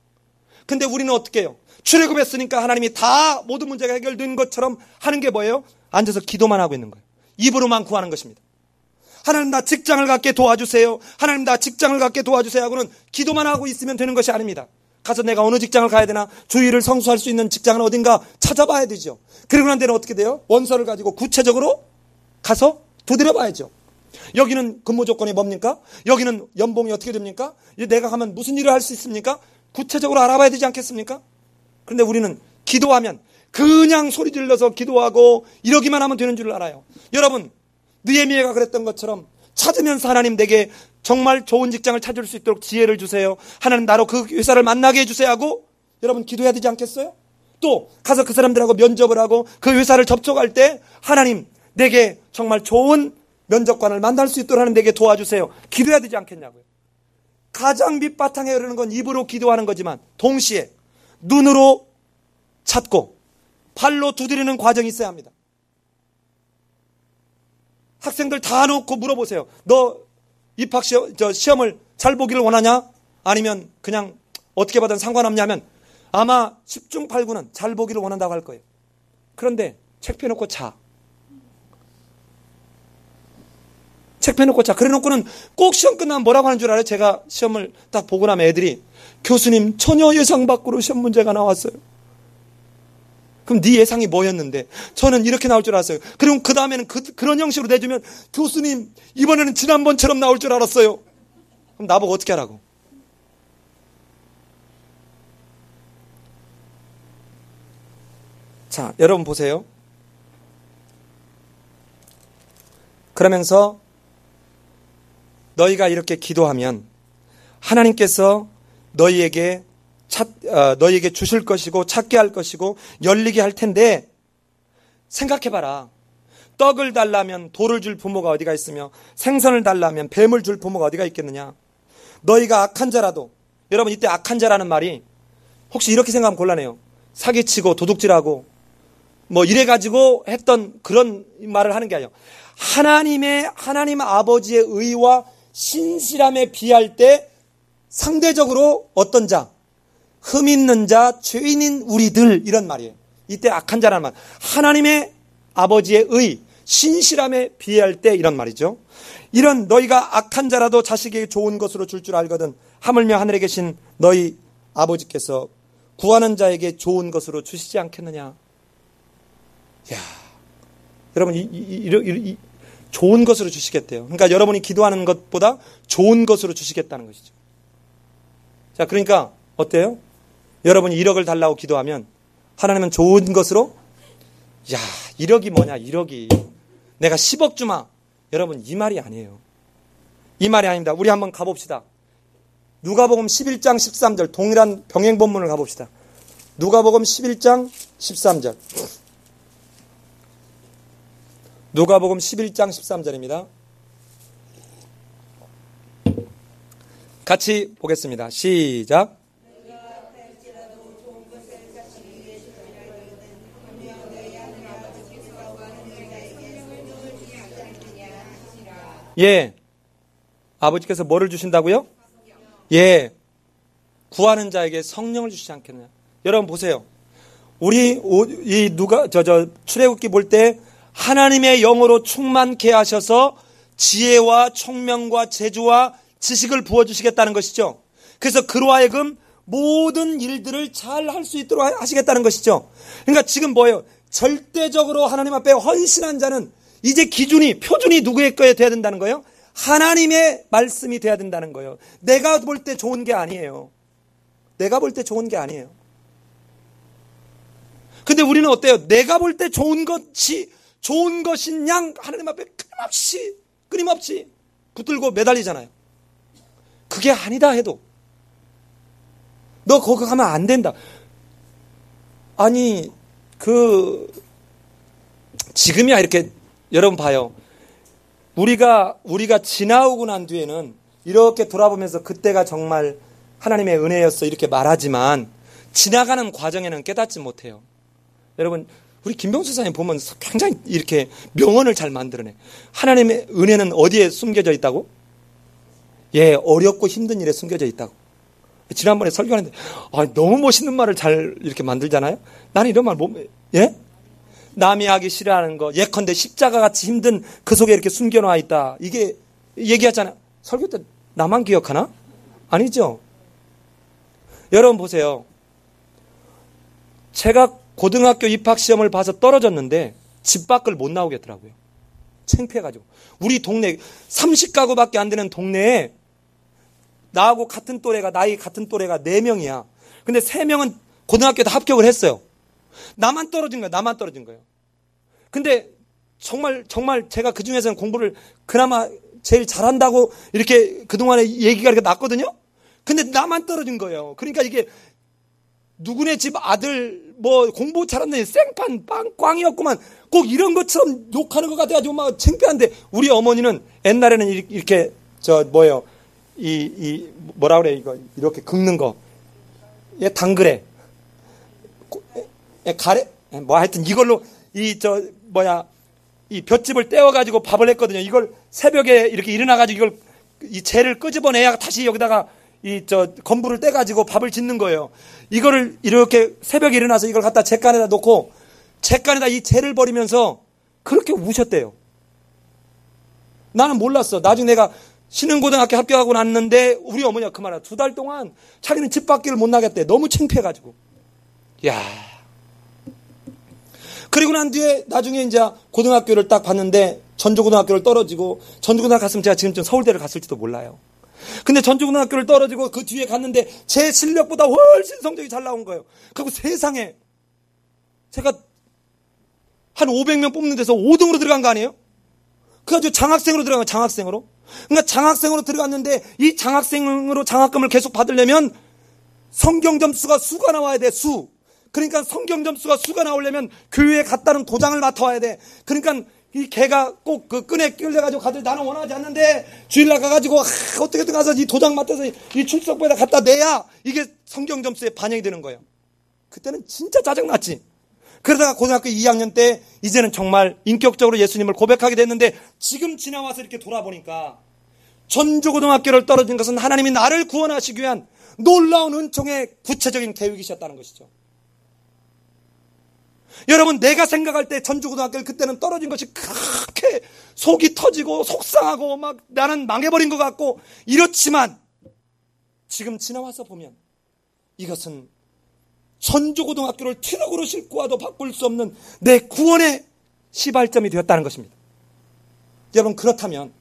근데 우리는 어떻게 해요? 출애굽했으니까 하나님이 다 모든 문제가 해결된 것처럼 하는 게 뭐예요? 앉아서 기도만 하고 있는 거예요. 입으로만 구하는 것입니다. 하나님 나 직장을 갖게 도와주세요. 하나님 나 직장을 갖게 도와주세요 하고는 기도만 하고 있으면 되는 것이 아닙니다. 가서 내가 어느 직장을 가야 되나? 주의를 성수할 수 있는 직장은 어딘가 찾아봐야 되죠. 그리고 난 데는 어떻게 돼요? 원서를 가지고 구체적으로 가서 두드려 봐야죠. 여기는 근무 조건이 뭡니까? 여기는 연봉이 어떻게 됩니까? 내가 가면 무슨 일을 할 수 있습니까? 구체적으로 알아봐야 되지 않겠습니까? 그런데 우리는 기도하면 그냥 소리 질러서 기도하고 이러기만 하면 되는 줄 알아요. 여러분 느헤미야가 그랬던 것처럼 찾으면서 하나님 내게 정말 좋은 직장을 찾을 수 있도록 지혜를 주세요. 하나님 나로 그 회사를 만나게 해주세요 하고 여러분 기도해야 되지 않겠어요? 또 가서 그 사람들하고 면접을 하고 그 회사를 접촉할 때 하나님 내게 정말 좋은 면접관을 만날 수 있도록 하는 내게 도와주세요. 기도해야 되지 않겠냐고요. 가장 밑바탕에 흐르는 건 입으로 기도하는 거지만 동시에 눈으로 찾고 발로 두드리는 과정이 있어야 합니다. 학생들 다 놓고 물어보세요. 너 입학 시험을 잘 보기를 원하냐? 아니면 그냥 어떻게 받든 상관없냐 하면 아마 10중 8구는 잘 보기를 원한다고 할 거예요. 그런데 책 펴놓고 자. 책 펴놓고 자. 그래놓고는 꼭 시험 끝나면 뭐라고 하는 줄 알아요? 제가 시험을 딱 보고 나면 애들이 교수님 전혀 예상 밖으로 시험 문제가 나왔어요. 그럼 네 예상이 뭐였는데? 저는 이렇게 나올 줄 알았어요. 그럼 그 다음에는 그런 형식으로 내주면 교수님 이번에는 지난번처럼 나올 줄 알았어요. 그럼 나보고 어떻게 하라고? 자, 여러분 보세요. 그러면서 너희가 이렇게 기도하면 하나님께서 너희에게 주실 것이고 찾게 할 것이고 열리게 할 텐데, 생각해봐라. 떡을 달라면 돌을 줄 부모가 어디가 있으며 생선을 달라면 뱀을 줄 부모가 어디가 있겠느냐. 너희가 악한 자라도, 여러분 이때 악한 자라는 말이 혹시 이렇게 생각하면 곤란해요. 사기치고 도둑질하고 뭐 이래가지고 했던 그런 말을 하는 게 아니에요. 하나님 아버지의 의와 신실함에 비할 때 상대적으로 어떤 자, 흠 있는 자, 죄인인 우리들, 이런 말이에요. 이때 악한 자라는 말, 하나님의 아버지의 의, 신실함에 비할 때 이런 말이죠. 이런 너희가 악한 자라도 자식에게 좋은 것으로 줄 줄 알거든 하물며 하늘에 계신 너희 아버지께서 구하는 자에게 좋은 것으로 주시지 않겠느냐. 야, 여러분 이 좋은 것으로 주시겠대요. 그러니까 여러분이 기도하는 것보다 좋은 것으로 주시겠다는 것이죠. 자, 그러니까 어때요? 여러분이 1억을 달라고 기도하면 하나님은 좋은 것으로, 야, 1억이 뭐냐, 1억이. 내가 10억 주마. 여러분, 이 말이 아니에요. 이 말이 아닙니다. 우리 한번 가봅시다. 누가복음 11장 13절, 동일한 병행 본문을 가봅시다. 누가복음 11장 13절. 누가복음 11장 13절입니다. 같이 보겠습니다. 시작. 예. 아버지께서 뭐를 주신다고요? 예. 구하는 자에게 성령을 주시지 않겠느냐. 여러분 보세요. 우리 출애굽기 볼 때 하나님의 영으로 충만케 하셔서 지혜와 총명과 재주와 지식을 부어주시겠다는 것이죠. 그래서 그로 하여금 모든 일들을 잘 할 수 있도록 하시겠다는 것이죠. 그러니까 지금 뭐예요? 절대적으로 하나님 앞에 헌신한 자는 이제 기준이, 표준이 누구의 거에 돼야 된다는 거예요? 하나님의 말씀이 돼야 된다는 거예요. 내가 볼 때 좋은 게 아니에요. 내가 볼 때 좋은 게 아니에요. 근데 우리는 어때요? 내가 볼 때 좋은 것인 양 하나님 앞에 끊임없이 붙들고 매달리잖아요. 그게 아니다 해도 너 거기 가면 안 된다. 아니 지금이야 이렇게 여러분 봐요. 우리가 지나오고 난 뒤에는 이렇게 돌아보면서 그때가 정말 하나님의 은혜였어 이렇게 말하지만 지나가는 과정에는 깨닫지 못해요. 여러분 우리 김병수 사님 보면 굉장히 이렇게 명언을 잘 만들어내. 하나님의 은혜는 어디에 숨겨져 있다고? 예, 어렵고 힘든 일에 숨겨져 있다고. 지난번에 설교하는데 너무 멋있는 말을 잘 이렇게 만들잖아요. 나는 이런 말 예? 남이 하기 싫어하는 거, 예컨대 십자가 같이 힘든 그 속에 이렇게 숨겨놔 있다. 이게 얘기하잖아요. 설교 때 나만 기억하나? 아니죠. 여러분 보세요. 제가 고등학교 입학시험을 봐서 떨어졌는데 집 밖을 못 나오겠더라고요. 창피해가지고. 우리 동네 30가구밖에 안 되는 동네에 나하고 나이 같은 또래가 4명이야. 근데 3명은 고등학교 다 합격을 했어요. 나만 떨어진 거예요. 근데 정말 제가 그 중에서는 공부를 그나마 제일 잘한다고 이렇게 그동안에 얘기가 이렇게 났거든요. 근데 나만 떨어진 거예요. 그러니까 이게 누구네 집 아들 공부 잘한다니 생판 꽝이었구만. 꼭 이런 것처럼 욕하는 것 같아가지고 막 창피한데 우리 어머니는 옛날에는 이렇게 뭐라 그래 이거 이렇게 긁는 거. 예, 당그레. 가래 하여튼 이걸로 이 볏짚을 떼어가지고 밥을 했거든요. 이걸 새벽에 이렇게 일어나가지고 이걸 이 재를 끄집어내야 다시 여기다가 건부를 떼가지고 밥을 짓는 거예요. 이거를 이렇게 새벽에 일어나서 이걸 갖다 잿간에다 놓고 잿간에다 이 재를 버리면서 그렇게 우셨대요. 나는 몰랐어. 나중에 내가 신흥고등학교 합격하고 났는데 우리 어머니가 그 말이야. 2달 동안 자기는 집 밖을 못 나겠대. 너무 창피해가지고. 야. 그리고 난 뒤에 나중에 이제 고등학교를 딱 봤는데 전주고등학교를 떨어지고 전주고등학교 갔으면 제가 지금쯤 서울대를 갔을지도 몰라요. 근데 전주고등학교를 떨어지고 그 뒤에 갔는데 제 실력보다 훨씬 성적이 잘 나온 거예요. 그리고 세상에 제가 한 500명 뽑는 데서 5등으로 들어간 거 아니에요? 그래가지고 장학생으로 들어간 거예요. 장학생으로. 그러니까 장학생으로 들어갔는데 이 장학생으로 장학금을 계속 받으려면 성경 점수가 수가 나와야 돼. 수. 그러니까 성경 점수가 수가 나오려면 교회에 갔다는 도장을 맡아와야 돼. 그러니까 이 개가 꼭 그 끈에 끌려가지고 가들 나는 원하지 않는데 주일날 가가지고 어떻게든 가서 이 도장 맡아서 이 출석부에다 갖다 내야 이게 성경 점수에 반영이 되는 거예요. 그때는 진짜 짜증났지. 그러다가 고등학교 2학년 때 이제는 정말 인격적으로 예수님을 고백하게 됐는데 지금 지나와서 이렇게 돌아보니까 전주고등학교를 떨어진 것은 하나님이 나를 구원하시기 위한 놀라운 은총의 구체적인 계획이셨다는 것이죠. 여러분, 내가 생각할 때 전주고등학교를 그때는 떨어진 것이 그렇게 속이 터지고 속상하고 막 나는 망해버린 것 같고 이렇지만 지금 지나와서 보면 이것은 전주고등학교를 트럭으로 싣고 와도 바꿀 수 없는 내 구원의 시발점이 되었다는 것입니다. 여러분, 그렇다면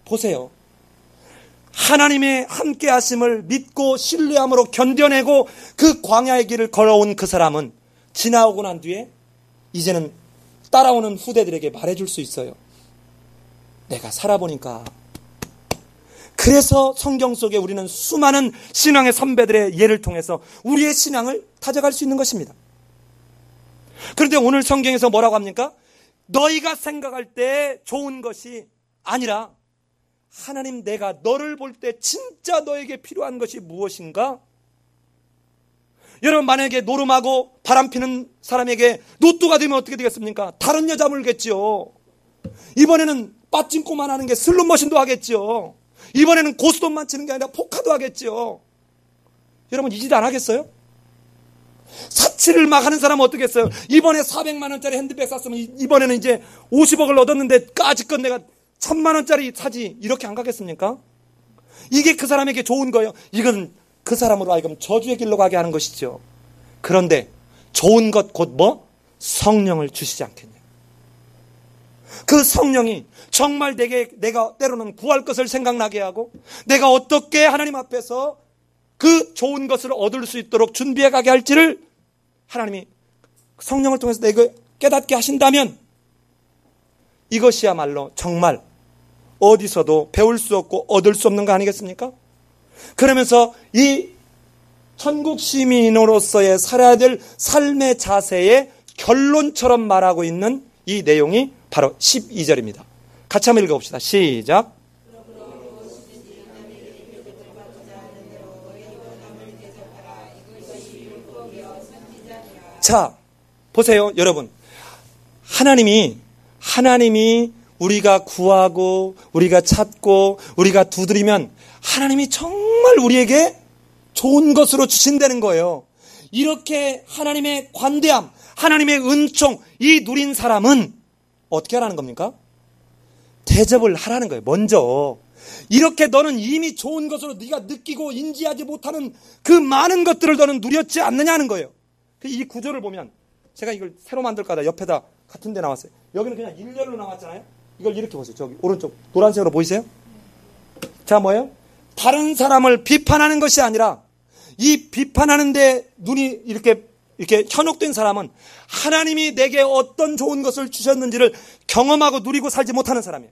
보세요. 하나님의 함께 하심을 믿고 신뢰함으로 견뎌내고 그 광야의 길을 걸어온 그 사람은 지나오고 난 뒤에 이제는 따라오는 후대들에게 말해줄 수 있어요. 내가 살아보니까. 그래서 성경 속에 우리는 수많은 신앙의 선배들의 예를 통해서 우리의 신앙을 다져갈 수 있는 것입니다. 그런데 오늘 성경에서 뭐라고 합니까? 너희가 생각할 때 좋은 것이 아니라 하나님, 내가 너를 볼 때 진짜 너에게 필요한 것이 무엇인가? 여러분, 만약에 노름하고 바람피는 사람에게 노뚜가 되면 어떻게 되겠습니까? 다른 여자 물겠지요. 이번에는 빠찡꼬만 하는 게 슬롯머신도 하겠지요. 이번에는 고스톱만 치는 게 아니라 포카도 하겠지요. 여러분, 이 짓 안 하겠어요? 사치를 막 하는 사람은 어떻게 했어요? 이번에 400만 원짜리 핸드백 샀으면 이번에는 이제 50억을 얻었는데 까짓것 내가 1000만 원짜리 사지, 이렇게 안 가겠습니까? 이게 그 사람에게 좋은 거예요. 이건 그 사람으로 하여금 저주의 길로 가게 하는 것이죠. 그런데 좋은 것 곧 뭐? 성령을 주시지 않겠냐. 그 성령이 정말 내가 때로는 구할 것을 생각나게 하고 내가 어떻게 하나님 앞에서 그 좋은 것을 얻을 수 있도록 준비해 가게 할지를 하나님이 성령을 통해서 내가 깨닫게 하신다면 이것이야말로 정말 어디서도 배울 수 없고 얻을 수 없는 거 아니겠습니까? 그러면서 이 천국 시민으로서의 살아야 될 삶의 자세의 결론처럼 말하고 있는 이 내용이 바로 12절입니다. 같이 한번 읽어봅시다. 시작. 자, 보세요, 여러분. 하나님이 우리가 구하고 우리가 찾고 우리가 두드리면 하나님이 정말 우리에게 좋은 것으로 주신다는 거예요. 이렇게 하나님의 관대함, 하나님의 은총, 이 누린 사람은 어떻게 하라는 겁니까? 대접을 하라는 거예요. 먼저 이렇게 너는 이미 좋은 것으로 네가 느끼고 인지하지 못하는 그 많은 것들을 너는 누렸지 않느냐는 거예요. 이 구조를 보면 제가 이걸 새로 만들까 하다 옆에다 같은 데 나왔어요. 여기는 그냥 일렬로 나왔잖아요. 이걸 이렇게 보세요. 저기 오른쪽 노란색으로 보이세요? 자, 뭐예요? 다른 사람을 비판하는 것이 아니라 이 비판하는데 눈이 이렇게 현혹된 사람은 하나님이 내게 어떤 좋은 것을 주셨는지를 경험하고 누리고 살지 못하는 사람이에요.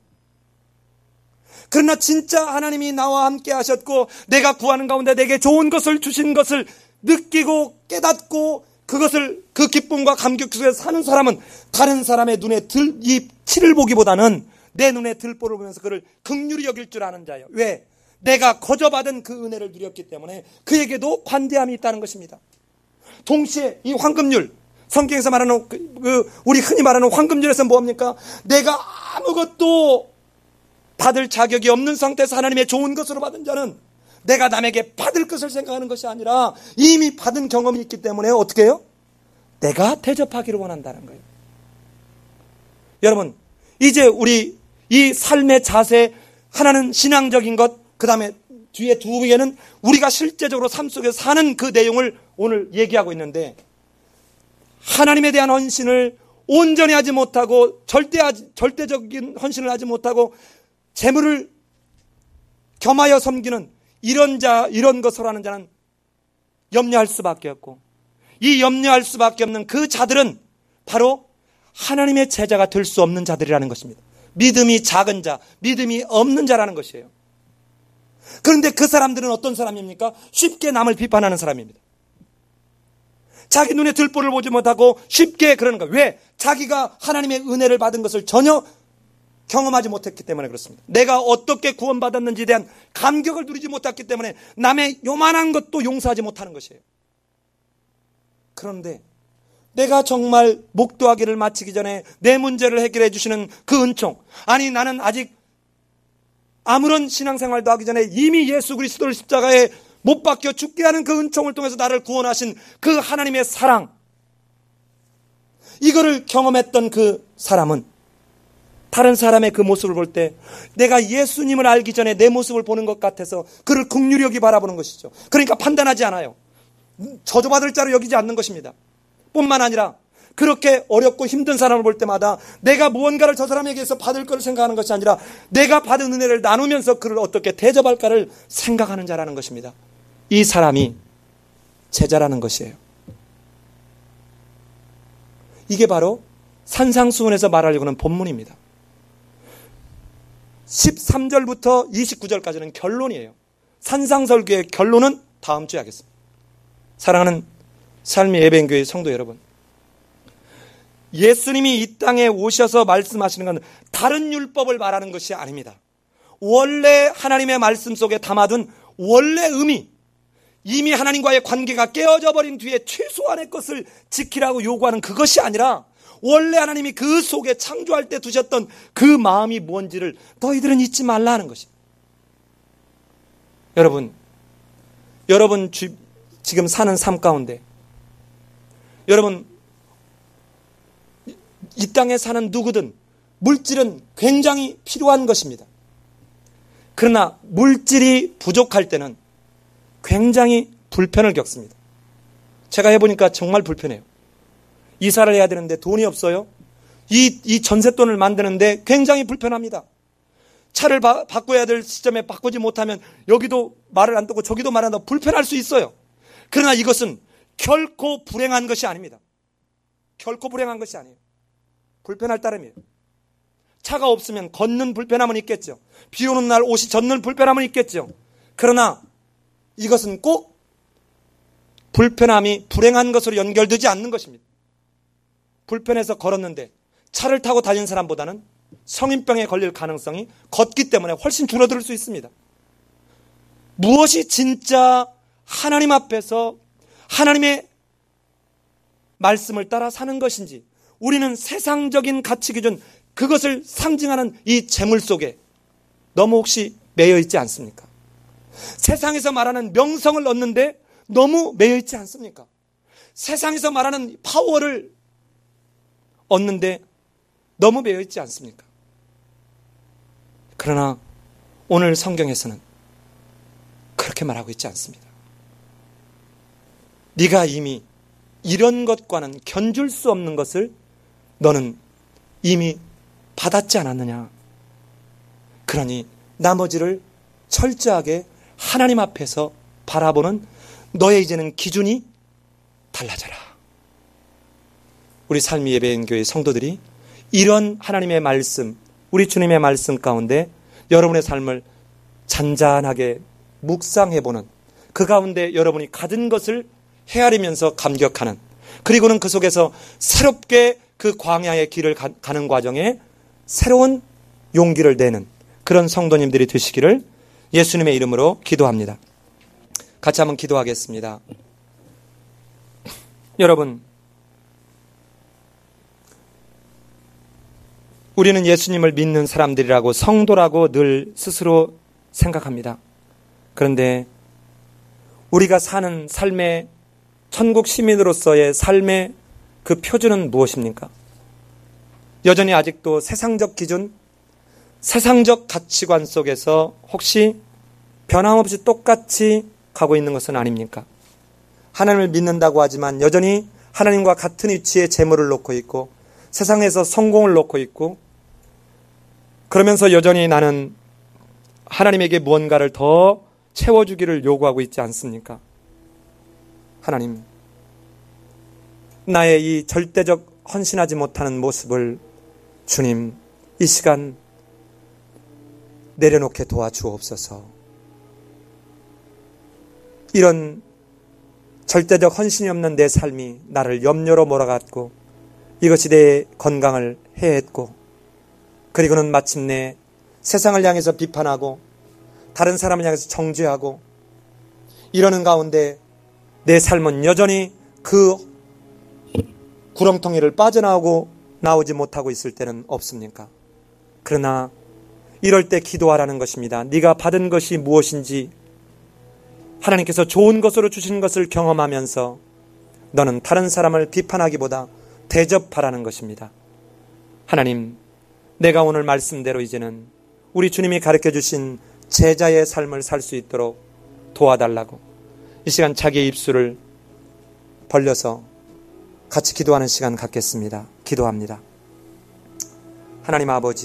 그러나 진짜 하나님이 나와 함께 하셨고 내가 구하는 가운데 내게 좋은 것을 주신 것을 느끼고 깨닫고 그것을 그 기쁨과 감격 속에서 사는 사람은 다른 사람의 눈에 이 티를 보기보다는 내 눈에 들보를 보면서 그를 긍휼히 여길 줄 아는 자예요. 왜? 내가 거저받은 그 은혜를 누렸기 때문에 그에게도 관대함이 있다는 것입니다. 동시에 이 황금률, 성경에서 말하는 우리 흔히 말하는 황금률에서 뭐합니까? 내가 아무것도 받을 자격이 없는 상태에서 하나님의 좋은 것으로 받은 자는 내가 남에게 받을 것을 생각하는 것이 아니라 이미 받은 경험이 있기 때문에 어떻게 해요? 내가 대접하기를 원한다는 거예요. 여러분, 이제 우리 이 삶의 자세, 하나는 신앙적인 것, 그 다음에 뒤에 두 개는 우리가 실제적으로 삶 속에서 사는 그 내용을 오늘 얘기하고 있는데, 하나님에 대한 헌신을 온전히 하지 못하고 절대적인 헌신을 하지 못하고 재물을 겸하여 섬기는 이런 것을 하는 자는 염려할 수밖에 없고, 이 염려할 수밖에 없는 그 자들은 바로 하나님의 제자가 될 수 없는 자들이라는 것입니다. 믿음이 작은 자, 믿음이 없는 자라는 것이에요. 그런데 그 사람들은 어떤 사람입니까? 쉽게 남을 비판하는 사람입니다. 자기 눈에 들보를 보지 못하고 쉽게 그러는 거예요. 왜? 자기가 하나님의 은혜를 받은 것을 전혀 경험하지 못했기 때문에 그렇습니다. 내가 어떻게 구원받았는지에 대한 감격을 누리지 못했기 때문에 남의 요만한 것도 용서하지 못하는 것이에요. 그런데 내가 정말 목도하기를 마치기 전에 내 문제를 해결해 주시는 그 은총, 아니 나는 아직 아무런 신앙생활도 하기 전에 이미 예수 그리스도를 십자가에 못 박혀 죽게 하는 그 은총을 통해서 나를 구원하신 그 하나님의 사랑, 이거를 경험했던 그 사람은 다른 사람의 그 모습을 볼 때 내가 예수님을 알기 전에 내 모습을 보는 것 같아서 그를 긍휼히 여기 바라보는 것이죠. 그러니까 판단하지 않아요. 저주받을 자로 여기지 않는 것입니다. 뿐만 아니라 그렇게 어렵고 힘든 사람을 볼 때마다 내가 무언가를 저 사람에게서 받을 것을 생각하는 것이 아니라 내가 받은 은혜를 나누면서 그를 어떻게 대접할까를 생각하는 자라는 것입니다. 이 사람이 제자라는 것이에요. 이게 바로 산상수훈에서 말하려고 하는 본문입니다. 13절부터 29절까지는 결론이에요. 산상설교의 결론은 다음 주에 하겠습니다. 사랑하는 삶의 예배인교회 성도 여러분, 예수님이 이 땅에 오셔서 말씀하시는 건 다른 율법을 말하는 것이 아닙니다. 원래 하나님의 말씀 속에 담아둔 원래 의미, 이미 하나님과의 관계가 깨어져 버린 뒤에 최소한의 것을 지키라고 요구하는 그것이 아니라 원래 하나님이 그 속에 창조할 때 두셨던 그 마음이 뭔지를 너희들은 잊지 말라 하는 것입니다. 여러분 지금 사는 삶 가운데, 여러분 이 땅에 사는 누구든 물질은 굉장히 필요한 것입니다. 그러나 물질이 부족할 때는 굉장히 불편을 겪습니다. 제가 해보니까 정말 불편해요. 이사를 해야 되는데 돈이 없어요. 이 전셋돈을 만드는데 굉장히 불편합니다. 차를 바꿔야 될 시점에 바꾸지 못하면 여기도 말을 안 듣고 저기도 말 안 듣고 불편할 수 있어요. 그러나 이것은 결코 불행한 것이 아닙니다. 결코 불행한 것이 아니에요. 불편할 따름이에요. 차가 없으면 걷는 불편함은 있겠죠. 비 오는 날 옷이 젖는 불편함은 있겠죠. 그러나 이것은 꼭 불편함이 불행한 것으로 연결되지 않는 것입니다. 불편해서 걸었는데 차를 타고 다니는 사람보다는 성인병에 걸릴 가능성이 걷기 때문에 훨씬 줄어들 수 있습니다. 무엇이 진짜 하나님 앞에서 하나님의 말씀을 따라 사는 것인지, 우리는 세상적인 가치 기준, 그것을 상징하는 이 재물 속에 너무 혹시 매여 있지 않습니까? 세상에서 말하는 명성을 얻는데 너무 매여 있지 않습니까? 세상에서 말하는 파워를 얻는데 너무 매여 있지 않습니까? 그러나 오늘 성경에서는 그렇게 말하고 있지 않습니다. 네가 이미 이런 것과는 견줄 수 없는 것을 너는 이미 받았지 않았느냐. 그러니 나머지를 철저하게 하나님 앞에서 바라보는 너의 이제는 기준이 달라져라. 우리 삶이 예배인 교회 성도들이 이런 하나님의 말씀, 우리 주님의 말씀 가운데 여러분의 삶을 잔잔하게 묵상해보는, 그 가운데 여러분이 가진 것을 헤아리면서 감격하는, 그리고는 그 속에서 새롭게 그 광야의 길을 가는 과정에 새로운 용기를 내는 그런 성도님들이 되시기를 예수님의 이름으로 기도합니다. 같이 한번 기도하겠습니다. 여러분, 우리는 예수님을 믿는 사람들이라고, 성도라고 늘 스스로 생각합니다. 그런데 우리가 사는 삶의, 천국 시민으로서의 삶의 그 표준은 무엇입니까? 여전히 아직도 세상적 기준, 세상적 가치관 속에서 혹시 변함없이 똑같이 가고 있는 것은 아닙니까? 하나님을 믿는다고 하지만 여전히 하나님과 같은 위치에 재물을 놓고 있고, 세상에서 성공을 놓고 있고, 그러면서 여전히 나는 하나님에게 무언가를 더 채워주기를 요구하고 있지 않습니까? 하나님, 나의 이 절대적 헌신하지 못하는 모습을 주님 이 시간 내려놓게 도와주옵소서. 이런 절대적 헌신이 없는 내 삶이 나를 염려로 몰아갔고 이것이 내 건강을 해했고 그리고는 마침내 세상을 향해서 비판하고 다른 사람을 향해서 정죄하고 이러는 가운데 내 삶은 여전히 그 구렁텅이를 나오지 못하고 있을 때는 없습니까? 그러나 이럴 때 기도하라는 것입니다. 네가 받은 것이 무엇인지 하나님께서 좋은 것으로 주신 것을 경험하면서 너는 다른 사람을 비판하기보다 대접하라는 것입니다. 하나님, 내가 오늘 말씀대로 이제는 우리 주님이 가르쳐 주신 제자의 삶을 살 수 있도록 도와달라고 이 시간 자기의 입술을 벌려서 같이 기도하는 시간 갖겠습니다. 기도합니다. 하나님 아버지,